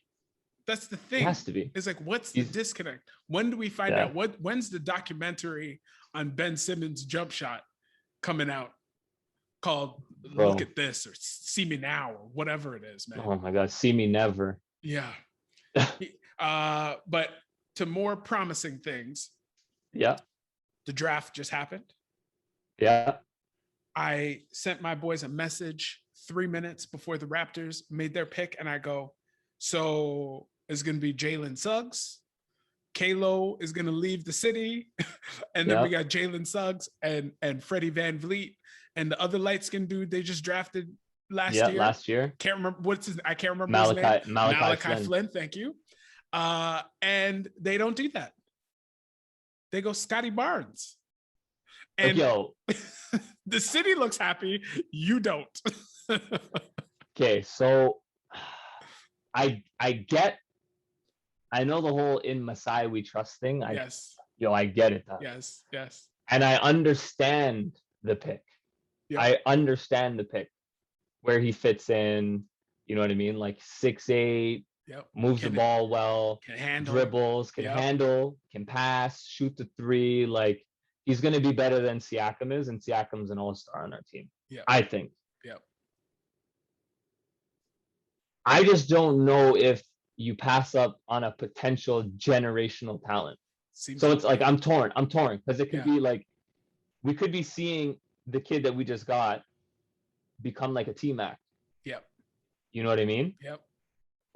That's the thing. It has to be. It's like, what's the disconnect? When do we find out? When's the documentary on Ben Simmons' jump shot coming out called Look at This or See Me Now or whatever it is, man? Oh my God, see me never. Yeah. But to more promising things. Yeah. The draft just happened. Yeah. I sent my boys a message 3 minutes before the Raptors made their pick, and I go, so it's going to be Jalen Suggs. Kalo is going to leave the city. And then we got Jalen Suggs and Freddie Van Vliet and the other light-skinned dude they just drafted last year. Last year. Can't remember I can't remember his name. Malachi Flynn. Thank you. And they don't do that. They go Scotty Barnes. And yo, the city looks happy. You don't. Okay, so I know the whole in Masai we trust thing. I get it. Yes. And I understand the pick. Yep. I understand the pick where he fits in. You know what I mean? Like 6'8", moves the ball well, can handle, dribbles, can handle, can pass, shoot the three. Like he's going to be better than Siakam is, and Siakam's an all-star on our team. Yeah, I think. Yep. I just don't know if you pass up on a potential generational talent. So it's like I'm torn because it could be like we could be seeing the kid that we just got become like a T-Mac. Yep. You know what I mean? Yep.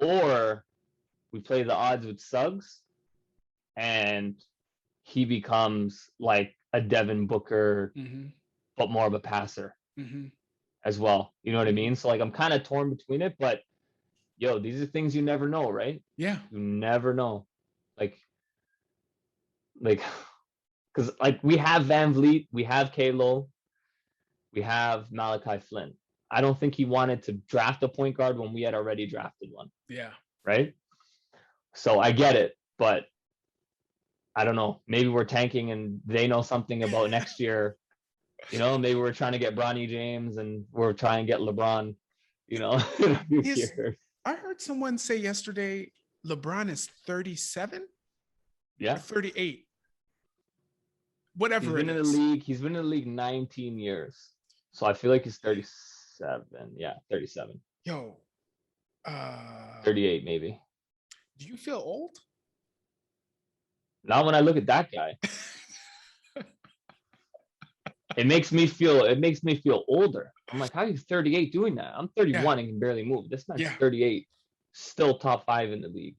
Or we play the odds with Suggs and he becomes like a Devin Booker, Mm-hmm. but more of a passer Mm-hmm. as well. You know what I Mhm. mean? So like I'm kind of torn between it, but yo, these are things you never know, right? Yeah. You never know. Like like because like we have Van Vliet, we have Kalo, we have Malachi Flynn. I don't think he wanted to draft a point guard when we had already drafted one, Yeah. right? So I get it, but I don't know. Maybe we're tanking and they know something about next year. You know, maybe we're trying to get Bronny James and we're trying to get LeBron, you know, in a few Is years. I heard someone say yesterday LeBron is 37 or Yeah. 38, He's whatever it been in the is. league. He's been in the league 19 years. So I feel like he's 37. Yeah, 37. Yo, 38 maybe. do you feel old? Not when I look at that guy. It makes me feel older. I'm like, how are you 38 doing that? I'm Yeah. 31 and can barely move. This man's Yeah. 38, still top 5 in the league.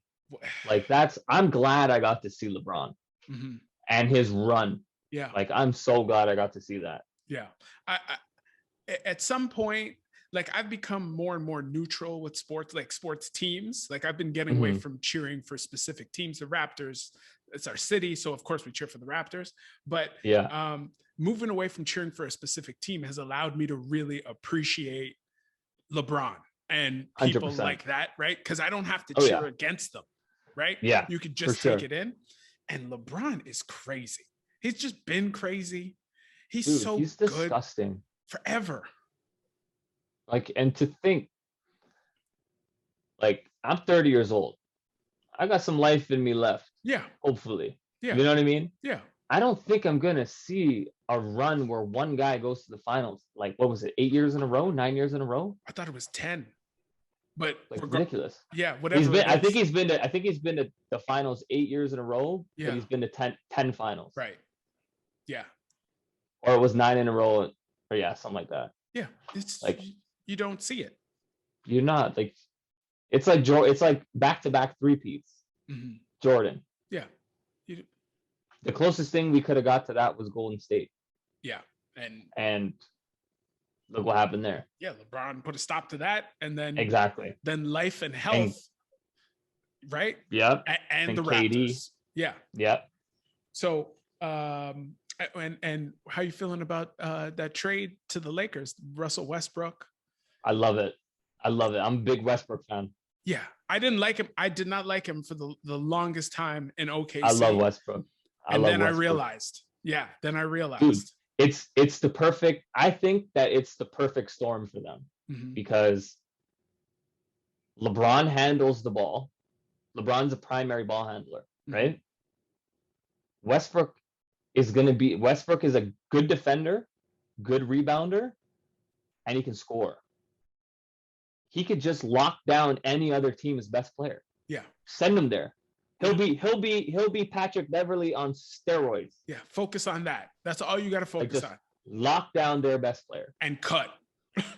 Like I'm glad I got to see LeBron Mhm. and his run. Yeah. Like I'm so glad I got to see that. Yeah. At some point, like I've become more and more neutral with sports, like sports teams. Like I've been getting away Mhm. from cheering for specific teams. The Raptors, it's our city, so of course we cheer for the Raptors. But Yeah, moving away from cheering for a specific team has allowed me to really appreciate LeBron and people 100%. like that, right? Because I don't have to Oh cheer yeah, against them, right? yeah, You could for just take sure. it in. And LeBron is crazy. He's just been crazy. He's Dude, so he's good disgusting. forever. Like, and to think, like, I'm 30 years old. I got some life in me left, Yeah. hopefully. Yeah. You know what I mean? Yeah. I don't think I'm gonna see a run where one guy goes to the finals. Like, what was it, 8 years in a row, 9 years in a row? I thought it was 10. But Like ridiculous. yeah, He's whatever been. it I think is. he's been to the finals 8 years in a row, but Yeah. he's been to 10 finals, Right. Yeah. or it was 9 in a row, or yeah, something like that. Yeah. It's Like you don't see it. you're not like it's like It's like back-to-back three-peats. Mhm. Jordan. Yeah. You, The closest thing we could have got to that was Golden State, yeah. and look what happened there. Yeah, LeBron put a stop to that, and Exactly. then life and And health, right? yep, And and the KD. Raptors. Yeah. Yep. So and how you feeling about that trade to the Lakers, Russell Westbrook? I love it. I love it. I'm a big Westbrook fan. Yeah, I didn't like him. I did not like him for the longest time in OKC. I love Westbrook. And then I realized, Dude, it's the perfect. I think that it's the perfect storm for them Mhm. because LeBron handles the ball. LeBron's a primary ball handler, right? Westbrook Westbrook is a good defender, good rebounder, and he can score. He could just lock down any other team's best player. Yeah. Send him there. He'll be Patrick Beverly on steroids. Yeah, focus on that. That's all you got to focus just on. Lock down their best player, And cut.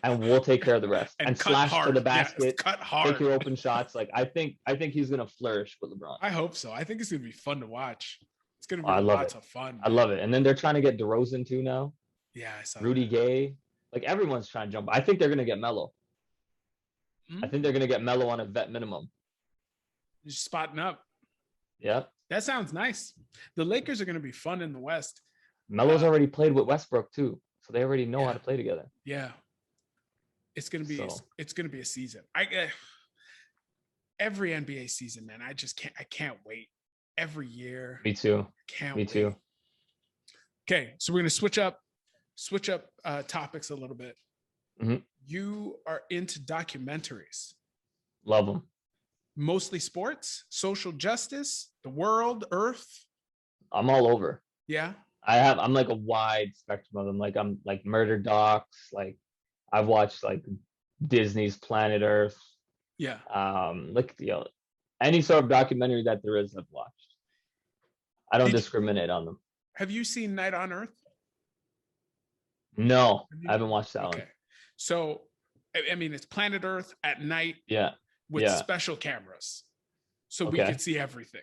and we'll take care of the rest. And cut slash hard. to the Yeah, basket. cut hard. Take your open shots. Like I think he's gonna flourish with LeBron. I hope so. I think it's gonna be fun to watch. It's gonna be I love lots it. of fun. I love it. And then they're trying to get DeRozan too now. Yeah, I saw Rudy that. Gay. Like everyone's trying to jump. I think they're gonna get Melo. I think they're gonna get Melo on a vet minimum. Just spotting up. Yeah. That sounds nice. The Lakers are gonna be fun in the West. Melo's already played with Westbrook too, so they already know Yeah. how to play together. Yeah. It's gonna be So. it's gonna be a season. Every NBA season, man. I can't wait. Every year. Me too. Can't Me wait. too. Okay, so we're gonna switch up topics a little bit. Mhm. You are into documentaries, Love them. mostly sports, social justice, the world, Earth. I'm all over. Yeah. I'm like a wide spectrum of them. Like I'm like murder docs. Like I've watched like Disney's Planet Earth. Yeah. Like any sort of documentary that there is, I've watched. I don't discriminate on them. Have you seen Night on Earth? No, I haven't watched that one. So, I mean, it's Planet Earth at night Yeah. with Yeah. special cameras. So we Okay. can see everything.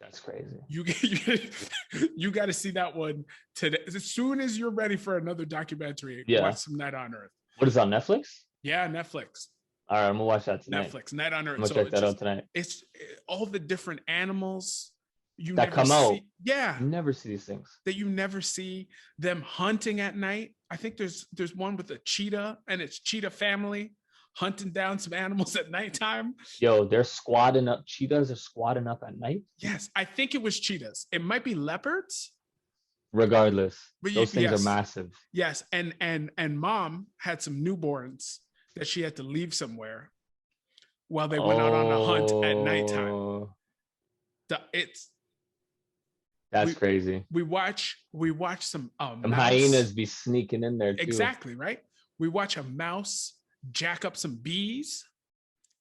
That's crazy. You got to see that one today. As soon as you're ready for another documentary, watch Yeah. some Night on Earth. What is it, on Netflix? Yeah, Netflix. All right, I'm gonna watch that tonight. Netflix, Night on I'm Earth. gonna So check it's that out just tonight. it's all the different animals you That never come out. see. Yeah, You never see these things. that you never see them hunting at night. I think there's one with a cheetah and its cheetah family hunting down some animals at nighttime. Yo, they're squatting up. Cheetahs are squatting up at night. Yes, I think it was cheetahs. It might be leopards, Regardless, but those things are yes, massive. yes. And mom had some newborns that she had to leave somewhere while they went out on a hunt at nighttime. Oh, It's that's we, crazy. we watch some Them mouse. hyenas be sneaking in there too. Exactly, right? We watch a mouse jack up some bees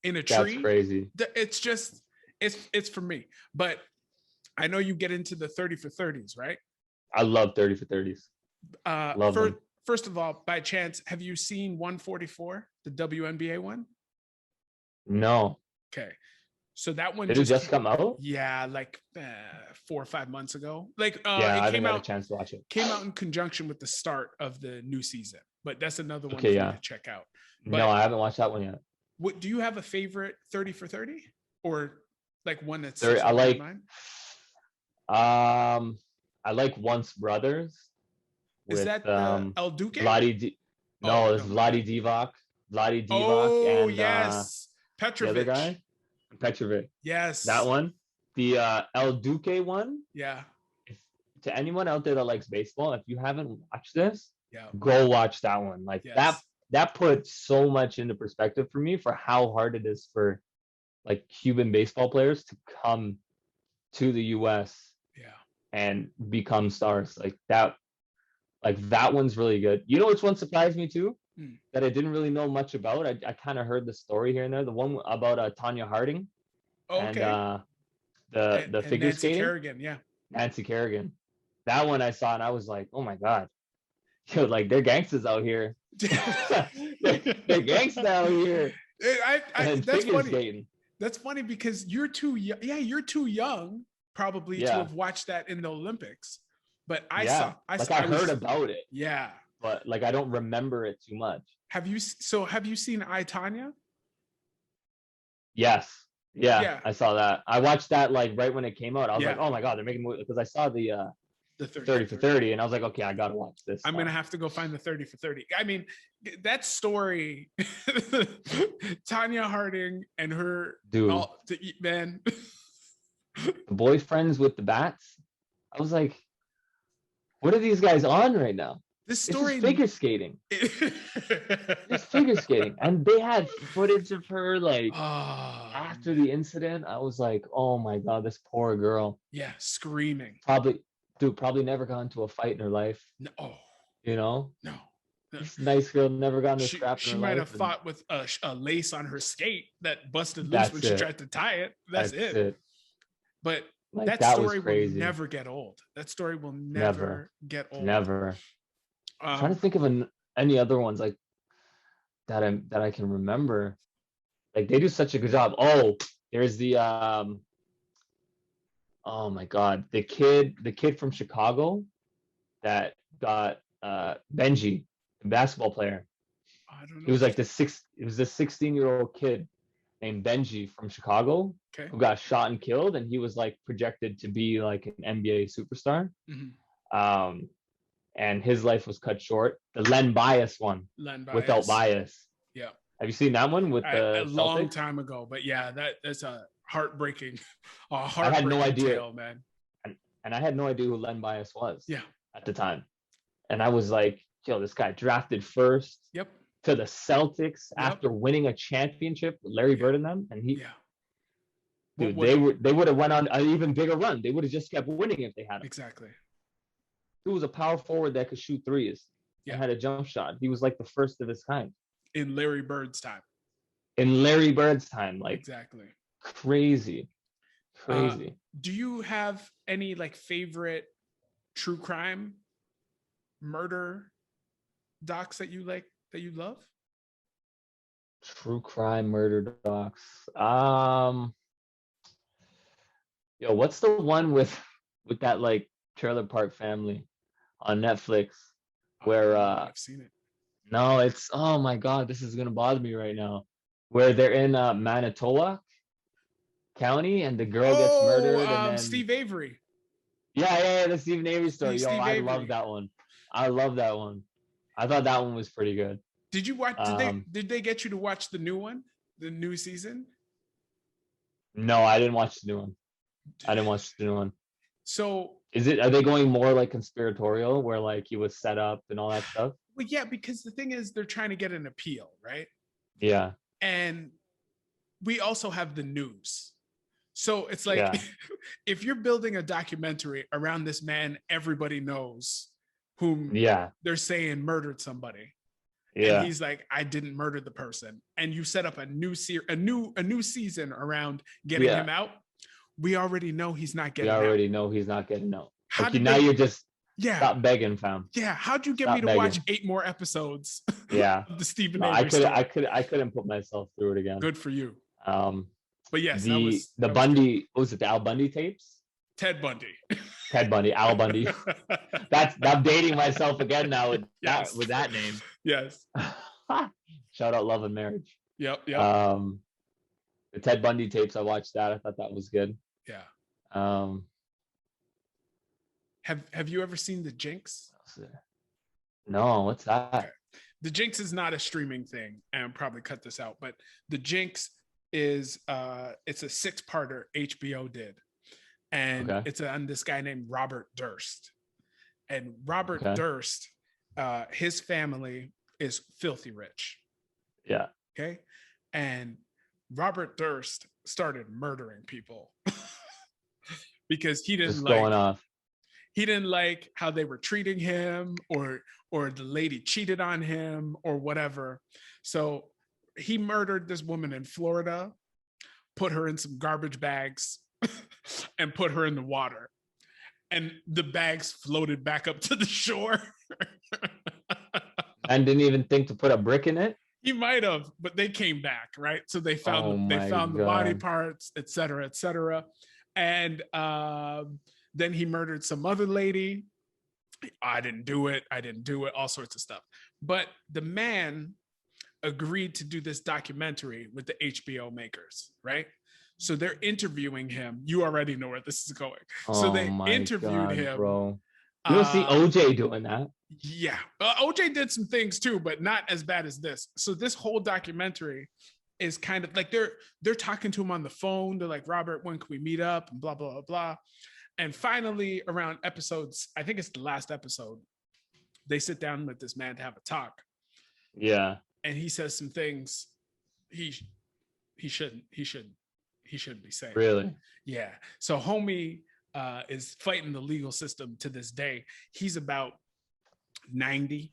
in a That's tree. crazy. It's just it's for me. But I know you get into the 30 for 30s, right? I love 30 for 30s. Love them. First of all, by chance, have you seen 144, the WNBA one? No. Okay. So that one Did it just come out? Yeah, like 4 or 5 months ago. Like Yeah, I it haven't came got a out chance to watch it. came out in conjunction with the start of the new season. But that's another one Okay, for yeah. you to check out. But No, I haven't watched that one yet. what do you have a favorite 30 for 30? Or like one that's 30, I like I like Once Brothers. Is with, that the El Duque? No, Oh, it's no. Vladi Divac. Vladi Divac Oh, and yes. the Petrovic. other guy, Petrovic. Yes. That one. The El Duque one. Yeah. To anyone out there that likes baseball, if you haven't watched this, Yeah. go watch that one. Like Yes. that put so much into perspective for me for how hard it is for like Cuban baseball players to come to the US Yeah. and become stars. Like that one's really good. You know which one surprised me too? That I didn't really know much about. I kind of heard the story here and there. The one about Tanya Harding Okay. and the and figure Nancy skating. Kerrigan, yeah. Nancy Kerrigan. That one I saw and I was like, oh my God. Yo, like they're gangsters out here. they're gangsters out here. And That's figure funny. skating. That's funny because you're too young. Yeah, you're too young probably to have watched that in the Olympics. But I heard about it. Yeah. But like I don't remember it too much. Have you seen I, Tanya? Yes. Yeah. Yeah, I saw that. I watched that like right when it came out. I was Yeah. like, oh my God, they're making because I saw the 30 for 30 and I was like, okay, I gotta watch this. I'm gonna have to go find the 30 for 30. I mean, that story, Tanya Harding and her dude to eat, man. The boyfriends with the bats. I was like, what are these guys on right now? This story is figure skating. It's figure skating. And they had footage of her like after the incident. I was like, oh my God, this poor girl. Yeah, screaming. Probably never got into a fight in her life. No. You know? No. This nice girl never got into a scrap in her life. She might have fought with a lace on her skate that busted loose when she tried to tie it. That's it. But like, that story will never get old. That story will never get old. Never. I'm trying to think of any other ones like that I can remember. Like they do such a good job. Oh, there's the oh my God, the kid from Chicago that got Benji, the basketball player. I don't know. He was like the 16-year-old kid named Benji from Chicago who got shot and killed, and he was like projected to be like an NBA superstar. Mm-hmm. And his life was cut short. The Len Bias one, Without Bias. Yeah. Have you seen that one with the a long time ago? But yeah, that's a heartbreaking I had no idea, tale, man. And I had no idea who Len Bias was. Yeah. At the time, and I was like, yo, this guy drafted first. Yep. To the Celtics after winning a championship with Larry Bird and them, and dude, they would have went on an even bigger run. They would have just kept winning if they had him. Exactly. He was a power forward that could shoot threes. And had a jump shot. He was like the first of his kind in Larry Bird's time. Like exactly. Crazy. Do you have any like favorite true crime murder docs that you like, that you love? True crime murder docs. Yo, what's the one with that like Trailer Park Family on Netflix where I've seen it. no, it's oh my God, this is gonna bother me right now. Where they're in Manitowoc County and the girl gets Oh, murdered and then Steve Avery. yeah, the Stephen Avery story. Yo, Steve I love Avery. that one. I love that one. I thought that one was pretty good. Did you watch? Um, Did they get you to watch the new one, the new season? no, I didn't watch the new one. I didn't watch the new one. So, Are they going more like conspiratorial where like he was set up and all that stuff? well, yeah, because the thing is, they're trying to get an appeal, right? Yeah, And we also have the news. So it's like yeah, if you're building a documentary around this man, everybody knows whom yeah, they're saying murdered somebody, and yeah. he's like, I didn't murder the person, and you set up a new a new season around getting Yeah, him out. We already know he's not we getting out. already know he's not getting out. How Like you did now they? you're just Yeah, stop begging, fam. yeah. How'd you get me Stop to watch begging. 8 more episodes Yeah. of the Stephen No, Avery story? I couldn't put myself through it again. Good for you. Um But yes, the that was good. Bundy, what was it, the Al Bundy tapes? Ted Bundy. Ted Bundy, Al Bundy. That's I'm dating myself again now Yes. with that name. Yes. Shout out Love and Marriage. Yep. Yep. The Ted Bundy tapes, I watched that. I thought that was good. Yeah. Um Have you ever seen The Jinx? no, what's that? Okay. The Jinx is not a streaming thing, and I'll probably cut this out, but The Jinx is it's a 6-parter HBO did. And Okay. it's on this guy named Robert Durst. And Robert Okay. Durst, his family is filthy rich. Yeah. Okay. And Robert Durst started murdering people because he didn't Just like going off. he didn't like how they were treating him, or the lady cheated on him or whatever. So he murdered this woman in Florida, put her in some garbage bags and put her in the water, and the bags floated back up to the shore. And didn't even think to put a brick in it. He might have, but they came back, right? So they found Oh they my found the body God. parts, et cetera, et cetera. And then he murdered some other lady. I didn't do it. I didn't do it. All sorts of stuff. But the man agreed to do this documentary with the HBO makers, right? So they're interviewing him. You already know where this is going. So Oh they my interviewed God, him. bro. You don't see OJ doing that. Yeah. OJ did some things too, but not as bad as this. So this whole documentary is kind of like they're talking to him on the phone. They're like, Robert, when can we meet up? And blah, blah, blah, blah. And finally, around episodes, I think it's the last episode, they sit down with this man to have a talk. Yeah. And he says some things he shouldn't be saying. Really? Yeah. So homie is fighting the legal system to this day. He's about 90.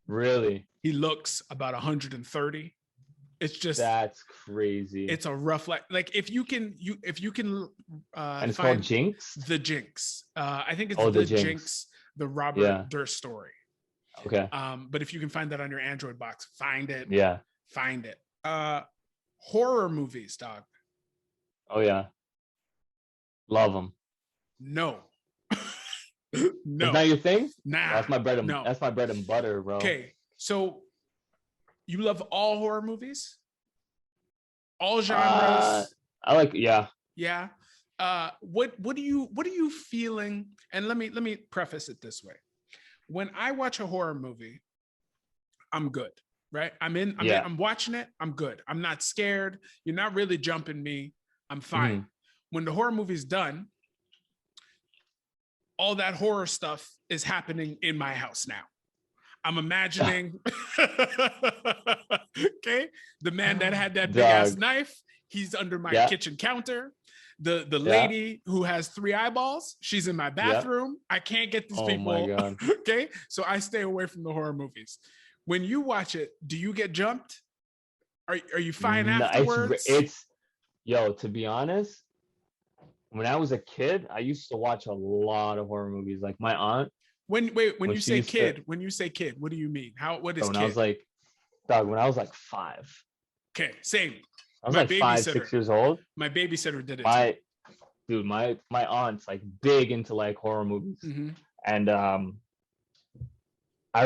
Really? He looks about 130. It's just That's crazy. it's a rough like if you can and it's find called Jinx. The Jinx. I think it's Oh, The The Jinx. Jinx, the Robert Yeah. Durst story. Okay. But if you can find that on your Android box, find it. Yeah. Find it. Horror movies, dog. Oh yeah. Love them. No. Is No. that your thing? Nah. That's my bread and No. that's my bread and butter, bro. Okay. So you love all horror movies? All genres? I like yeah. Yeah. What are you feeling? And let me preface it this way. When I watch a horror movie, I'm good, right? I'm watching it, I'm good. I'm not scared. You're not really jumping me. I'm fine. When the horror movie's done, all that horror stuff is happening in my house now. I'm imagining, okay, the man that had that big ass knife, he's under my kitchen counter. The lady who has 3 eyeballs, she's in my bathroom. I can't get these people. Oh my God. Okay, so I stay away from the horror movies. When you watch it, do you get jumped? Are you fine afterwards? It's yo, to be honest, when I was a kid, I used to watch a lot of horror movies. Like my aunt. When you say kid, what do you mean? What is when kid? I was like, dog, when I was like 5. Okay, same. I was like 5, 6 years old. My babysitter did it. dude, my aunt's like big into like horror movies. Hmm. And I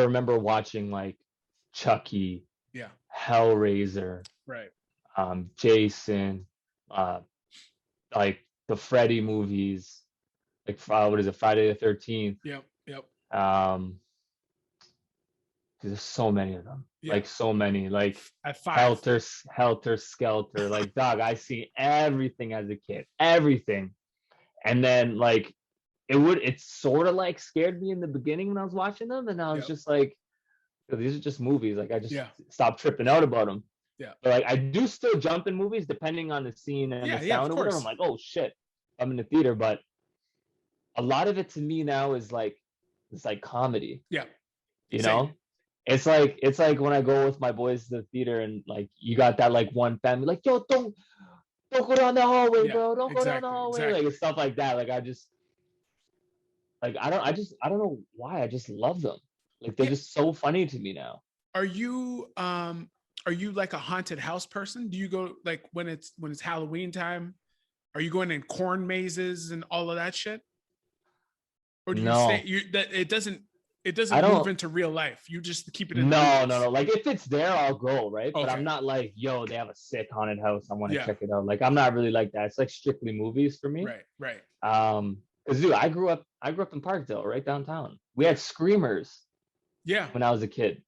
remember watching like Chucky, Yeah. Hellraiser, Right. Jason, uh, like the Freddy movies, like what is it, Friday the 13th. Yep. Yep. Um, there's so many of them, Yeah. like so many, like At 5. Helter Skelter, like dog. I see everything as a kid, everything, and then like it sort of like scared me in the beginning when I was watching them, and I was Yep. just like, "Yo, these are just movies. Like I just Yeah. stopped tripping out about them. Yeah. But like I do still jump in movies depending on the scene and Yeah. the Yeah. Of sound or whatever. I'm course. like, oh shit, I'm in the theater. But a lot of it to me now is like it's like comedy, Yeah. you Same. know? It's like when I go with my boys to the theater and like you got that like one family like, yo, don't go down the hallway, Yeah. bro. Don't go down the Exactly. hallway. Exactly. Like it's stuff like that. Like I just like I don't know why. I just love them. Like they're Yeah. just so funny to me now. Are you like a haunted house person? Do you go like when it's Halloween time? Are you going in corn mazes and all of that shit? Or do you stay No. that it doesn't I move don't into real life? You just keep it in the no, movies. no, no. Like if it's there, I'll go, right? But Okay. I'm not like, yo, they have a sick haunted house. I want to Yeah. check it out. Like I'm not really like that. It's like strictly movies for me. Right, right. Because dude, I grew up in Parkdale, right downtown. We had Screamers Yeah. when I was a kid.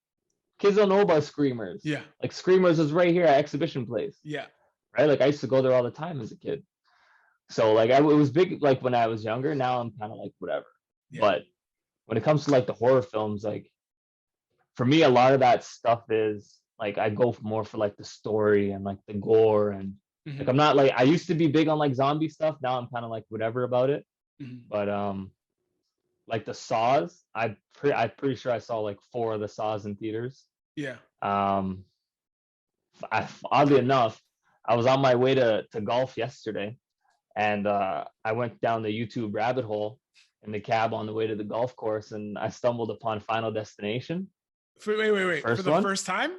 Kids don't know about Screamers. Yeah. Like Screamers was right here at Exhibition Place, Yeah. right? Like I used to go there all the time as a kid. So like it was big like when I was younger. Now I'm kind of like whatever. Yeah. But when it comes to like the horror films, like for me, a lot of that stuff is like I go more for like the story and like the gore and like Mhm. I'm not like I used to be big on like zombie stuff. Now I'm kind of like whatever about it. Mhm. But like the Saws, I'm pretty sure I saw like 4 of the Saws in theaters. Yeah. Oddly enough, I was on my way to golf yesterday, and I went down the YouTube rabbit hole in the cab on the way to the golf course, and I stumbled upon Final Destination. Wait. For First the one? first time?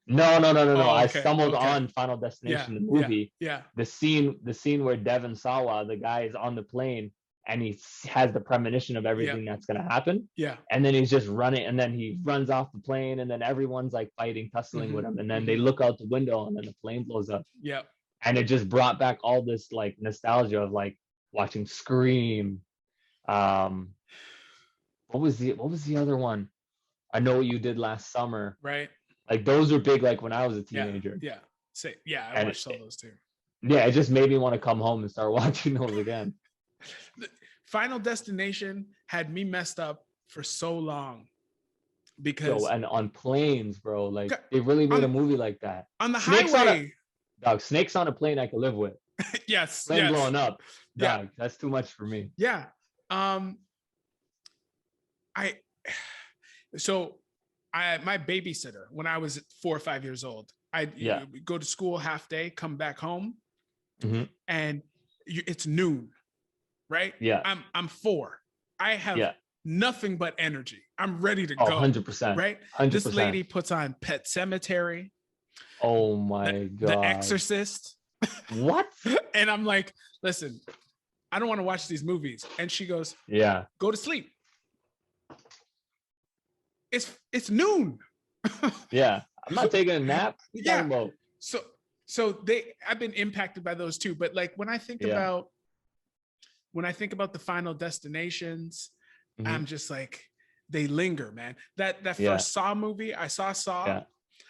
No. Oh, I okay, stumbled okay. on Final Yeah. Destination, the Yeah. movie. Yeah. The scene where Devon Sawa, the guy, is on the plane and he has the premonition of everything that's gonna happen. Yeah. And then he's just running, and then he runs off the plane, and then everyone's like fighting, tussling with Mhm, him, and then they look out the window, and then the plane blows up, Yeah. and it just brought back all this like nostalgia of like watching Scream. What was the other one? I Know What You Did Last Summer. Right. Like those were big like when I was a Yeah. teenager. Yeah. I And watched all those too. Yeah, it just made me want to come home and start watching those again. Final Destination had me messed up for so long because So and on planes, bro, like Okay, they really made a on- movie like that. on the Snakes on a- highway, Dog, snakes on a plane I could live with. yes, Plane yes, blowing up. Yeah. Dog, that's too much for me. yeah. I so I my babysitter when I was 4 or 5 years old, Yeah. go to school half day, come back home, Mhm. and it's noon, right? Yeah. I'm 4. I have Yeah. nothing but energy. I'm ready to Oh, go. 100%. Right? 100%. This lady puts on Pet Cemetery, Oh my The god. Exorcist, What? and I'm like, listen, I don't want to watch these movies. And she goes, Yeah. go to sleep. It's noon. Yeah. I'm not taking a nap. What you Yeah. talking about? So I've been impacted by those too. But like when I think Yeah. about the Final Destinations, Mhm. I'm just like, they linger, man. That Yeah. first Saw movie, I saw Saw. Yeah.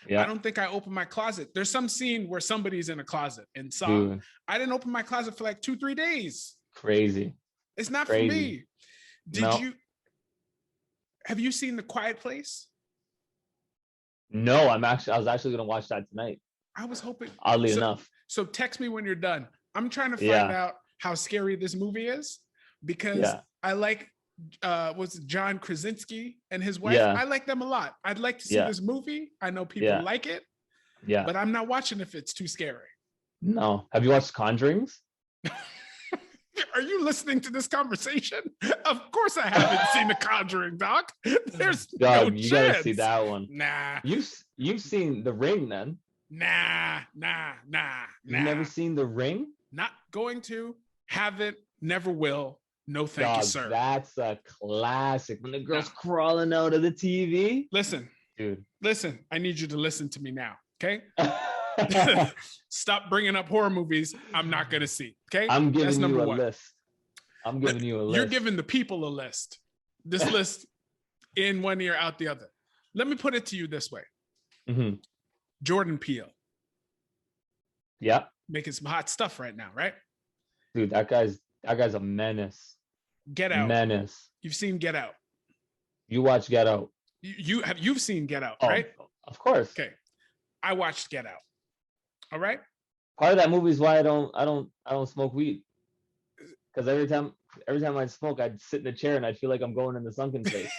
Yeah. I don't think I opened my closet. There's some scene where somebody's in a closet in Saw. Dude, I didn't open my closet for like 2-3 days. crazy. It's not Crazy. for me. No. Have you seen The Quiet Place? No, I was actually gonna watch that tonight, I was hoping. oddly So- enough. So text me when you're done. I'm trying to find Yeah. out how scary this movie is because Yeah. I like was it John Krasinski and his wife. Yeah. I like them a lot. I'd like to see Yeah. this movie. I know people Yeah. like it, Yeah. but I'm not watching if it's too scary. No. Have you watched Conjurings? Are you listening to this conversation? Of course I haven't seen The Conjuring, Doc. There's God, no you chance. gotta see that one. Nah, You've seen The Ring, then? nah. You've never seen The Ring? Not going to. Haven't, never will. No, thank you, Dog, sir. that's a classic. When the girl's crawling out of the TV, Listen, dude. I need you to listen to me now, okay? Stop bringing up horror movies I'm not going to see, okay? I'm That's giving number you a one. list. I'm giving you a list. You're giving the people a list. This list in one ear, out the other. Let me put it to you this way. Mhm. Jordan Peele, Yeah, making some hot stuff right now, right? dude, that guy's a menace. Get Out. Menace. You've seen Get Out. You watch Get Out. You've seen Get Out, Oh, right? of course. Okay. I watched Get Out. All right. Part of that movie is why I don't smoke weed. Because every time I'd smoke, I'd sit in a chair and I'd feel like I'm going in the sunken place.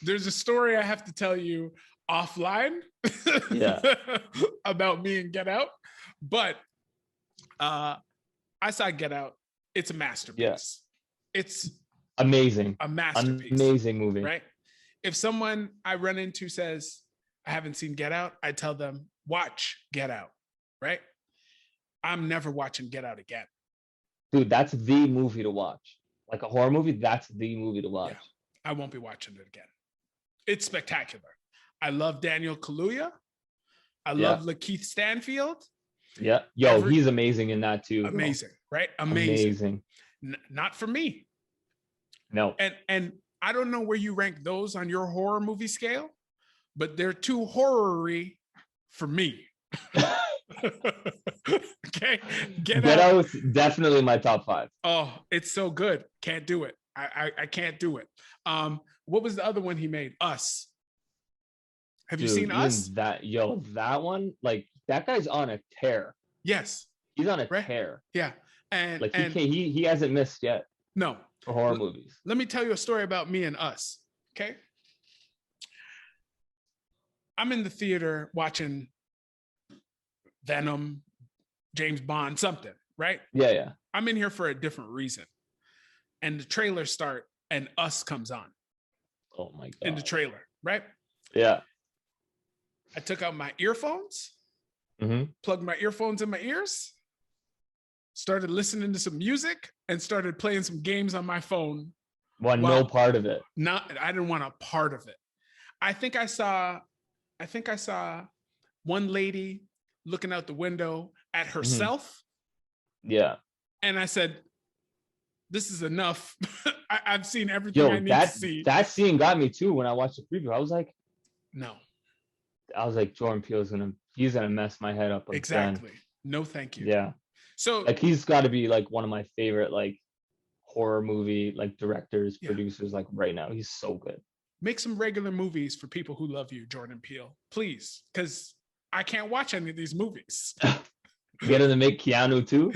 There's a story I have to tell you offline Yeah. about me and Get Out, but I saw Get Out. It's a masterpiece. Yes. It's Amazing. a masterpiece. Amazing movie. Right? If someone I run into says, I haven't seen Get Out, I tell them, watch Get Out, right? I'm never watching Get Out again. Dude, that's the movie to watch. Like a horror movie, that's the movie to watch. Yeah, I won't be watching it again. It's spectacular. I love Daniel Kaluuya. I love Lakeith Stanfield. Yeah. Yo, he's amazing in that too. Amazing, right? Amazing. Not for me. No. And I don't know where you rank those on your horror movie scale, but they're too horror-y for me. Okay. Get Out was definitely my top 5. Oh, it's so good. Can't do it. I can't do it. What was the other one he made? Us. Have you seen Us? That one, like that guy's on a tear. Yes. He's on a tear. Yeah. And like he hasn't missed yet. No. For horror movies. Let me tell you a story about me and Us. Okay. I'm in the theater watching Venom, James Bond, something, right? Yeah. I'm in here for a different reason. And the trailers start and Us comes on. Oh my God. In the trailer, right? Yeah. I took out my earphones, plugged my earphones in my ears, started listening to some music, and started playing some games on my phone. No part of it. I didn't want a part of it. I think I saw one lady looking out the window at herself. Yeah. And I said, this is enough. I've seen everything I need to see. That scene got me too when I watched the preview. I was like, no. Jordan Peele's he's gonna mess my head up. Exactly. No, thank you. Yeah. So like he's got to be like one of my favorite like horror movie like directors, producers like right now. He's so good. Make some regular movies for people who love you, Jordan Peele, please, because I can't watch any of these movies. Get him to make Keanu too.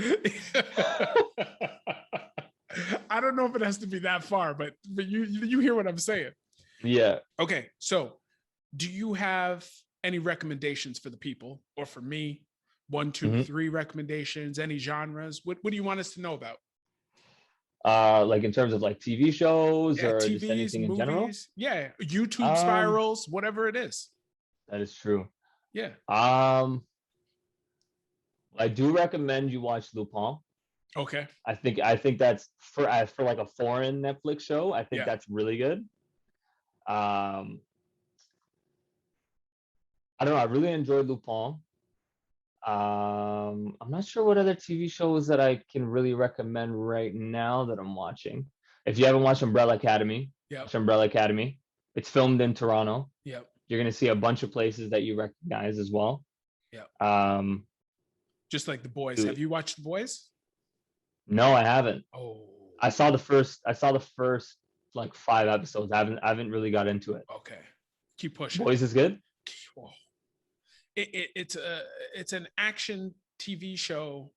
I don't know if it has to be that far, but you hear what I'm saying. Yeah. Okay, so do you have any recommendations for the people or for me? 1, 2, 3 recommendations, any genres? What do you want us to know about? Like in terms of like TV shows or TVs, just anything movies, in general? Yeah, YouTube spirals, whatever it is. That is true. Yeah. I do recommend you watch Lupin. Okay. I think that's for like a foreign Netflix show. I think that's really good. I don't know. I really enjoyed Lupin. I'm not sure what other TV shows that I can really recommend right now that I'm watching. If you haven't watched Umbrella Academy, watch Umbrella Academy. It's filmed in Toronto. Yep. You're gonna see a bunch of places that you recognize as well. Yeah. Just like The Boys. Dude. Have you watched The Boys? No, I haven't. Oh. I saw the first like 5 episodes. I haven't really got into it. Okay. Keep pushing. Boys is good. Oh. It's an action TV show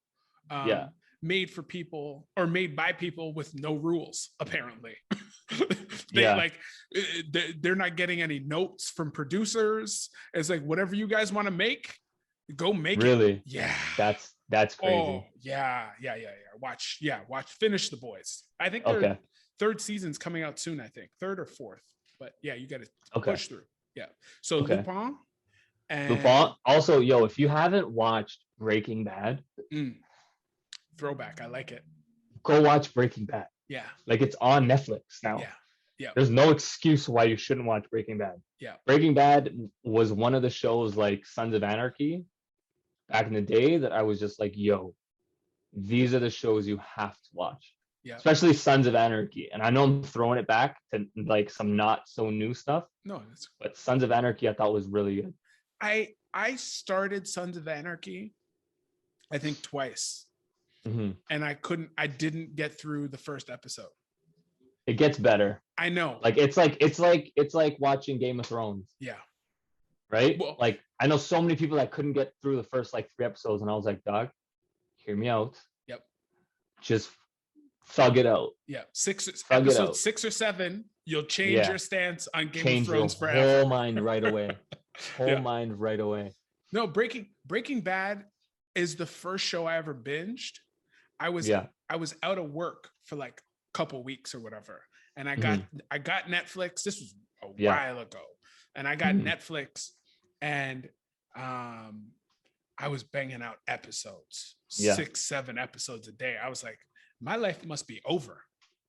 made for people or made by people with no rules, apparently. They're not getting any notes from producers. It's like whatever you guys want to make, go make it. Really? Yeah. That's crazy. Oh, yeah. Watch, finish The Boys. I think their third season's coming out soon, I think. 3rd or 4th. But yeah, you got to push through. Yeah. So Lupin, And Also, yo, if you haven't watched Breaking Bad, throwback. I like it. go watch Breaking Bad. Yeah. Like it's on Netflix now. Yeah. Yeah. There's no excuse why you shouldn't watch Breaking Bad. Yeah. Breaking Bad was one of the shows like Sons of Anarchy back in the day that I was just like, yo, these are the shows you have to watch. Yeah. Especially Sons of Anarchy. And I know I'm throwing it back to like some not so new stuff. No, but Sons of Anarchy I thought was really good. I started Sons of Anarchy, I think twice. And I didn't get through the first episode. It gets better. I know. Like it's like watching Game of Thrones. Yeah. Right? Well, like I know so many people that couldn't get through the first like 3 episodes, and I was like, dog, hear me out. Yep. Just thug it out. Yeah. Episode 6 or 7, you'll change your stance on Game of Thrones your forever. Whole mind right away. Mind right away. No, Breaking Bad is the first show I ever binged. I was out of work for like a couple weeks or whatever, and I got Netflix. This was a while ago, and I got Netflix, and I was banging out episodes, 6-7 episodes a day. I was like, my life must be over.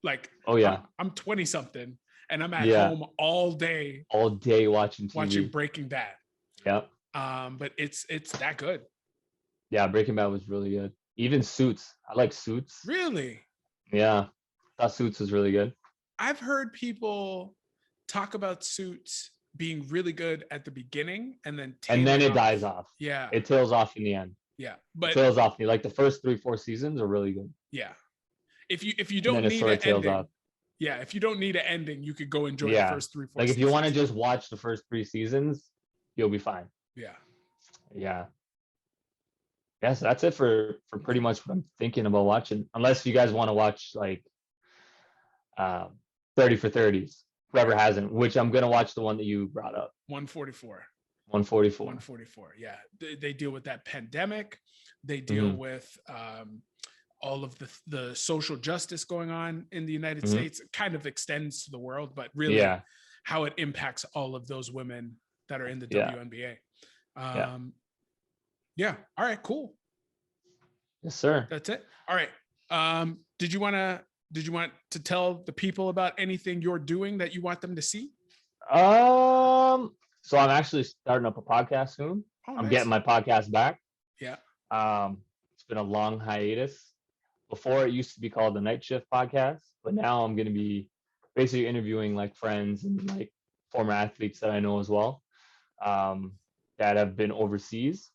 Like, I'm 20 something, and I'm at home all day watching Breaking Bad. Yep. But it's that good. Yeah, Breaking Bad was really good. Even Suits. I like Suits. Really? Yeah. I thought Suits was really good. I've heard people talk about Suits being really good at the beginning and then it dies off. Yeah. It tails off in the end. Yeah. But it tails off. Like the first 3-4 seasons are really good. Yeah. If you don't need an ending. Off. Yeah, if you don't need an ending, you could go enjoy the first 3-4 like seasons. If you want to just watch the first 3 seasons, you'll be fine. Yeah. Yeah. Yes, that's it for pretty much what I'm thinking about watching. Unless you guys want to watch like 30 for 30s. Whoever hasn't, which I'm gonna watch the one that you brought up. 144. 144. Yeah. They deal with that pandemic. They deal with all of the social justice going on in the United States. It kind of extends to the world, but really how it impacts all of those women that are in the WNBA. Yeah. All right, cool. Yes, sir. That's it. All right. Did you want to tell the people about anything you're doing that you want them to see? So I'm actually starting up a podcast soon. I'm getting my podcast back. Yeah. It's been a long hiatus. Before it used to be called the Night Shift Podcast, but now I'm going to be basically interviewing like friends and like former athletes that I know as well, that have been overseas.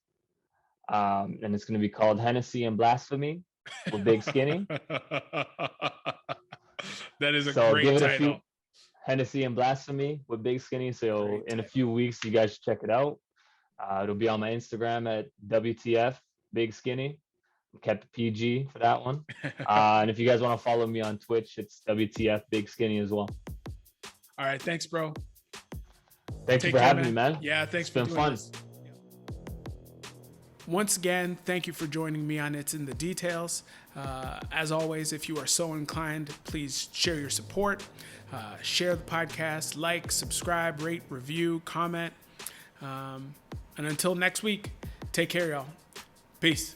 And it's going to be called Hennessy and Blasphemy with Big Skinny. That is a great title. Hennessy and Blasphemy with Big Skinny. So in a few weeks, you guys should check it out. It'll be on my Instagram at WTF Big Skinny. We kept it PG for that one. And if you guys want to follow me on Twitch, it's WTF Big Skinny as well. All right. Thanks, bro. Thank you for having me, man. Yeah, thanks for doing fun. This. Once again, thank you for joining me on It's in the Details. As always, if you are so inclined, please share your support, share the podcast, like, subscribe, rate, review, comment. And until next week, take care, y'all. Peace.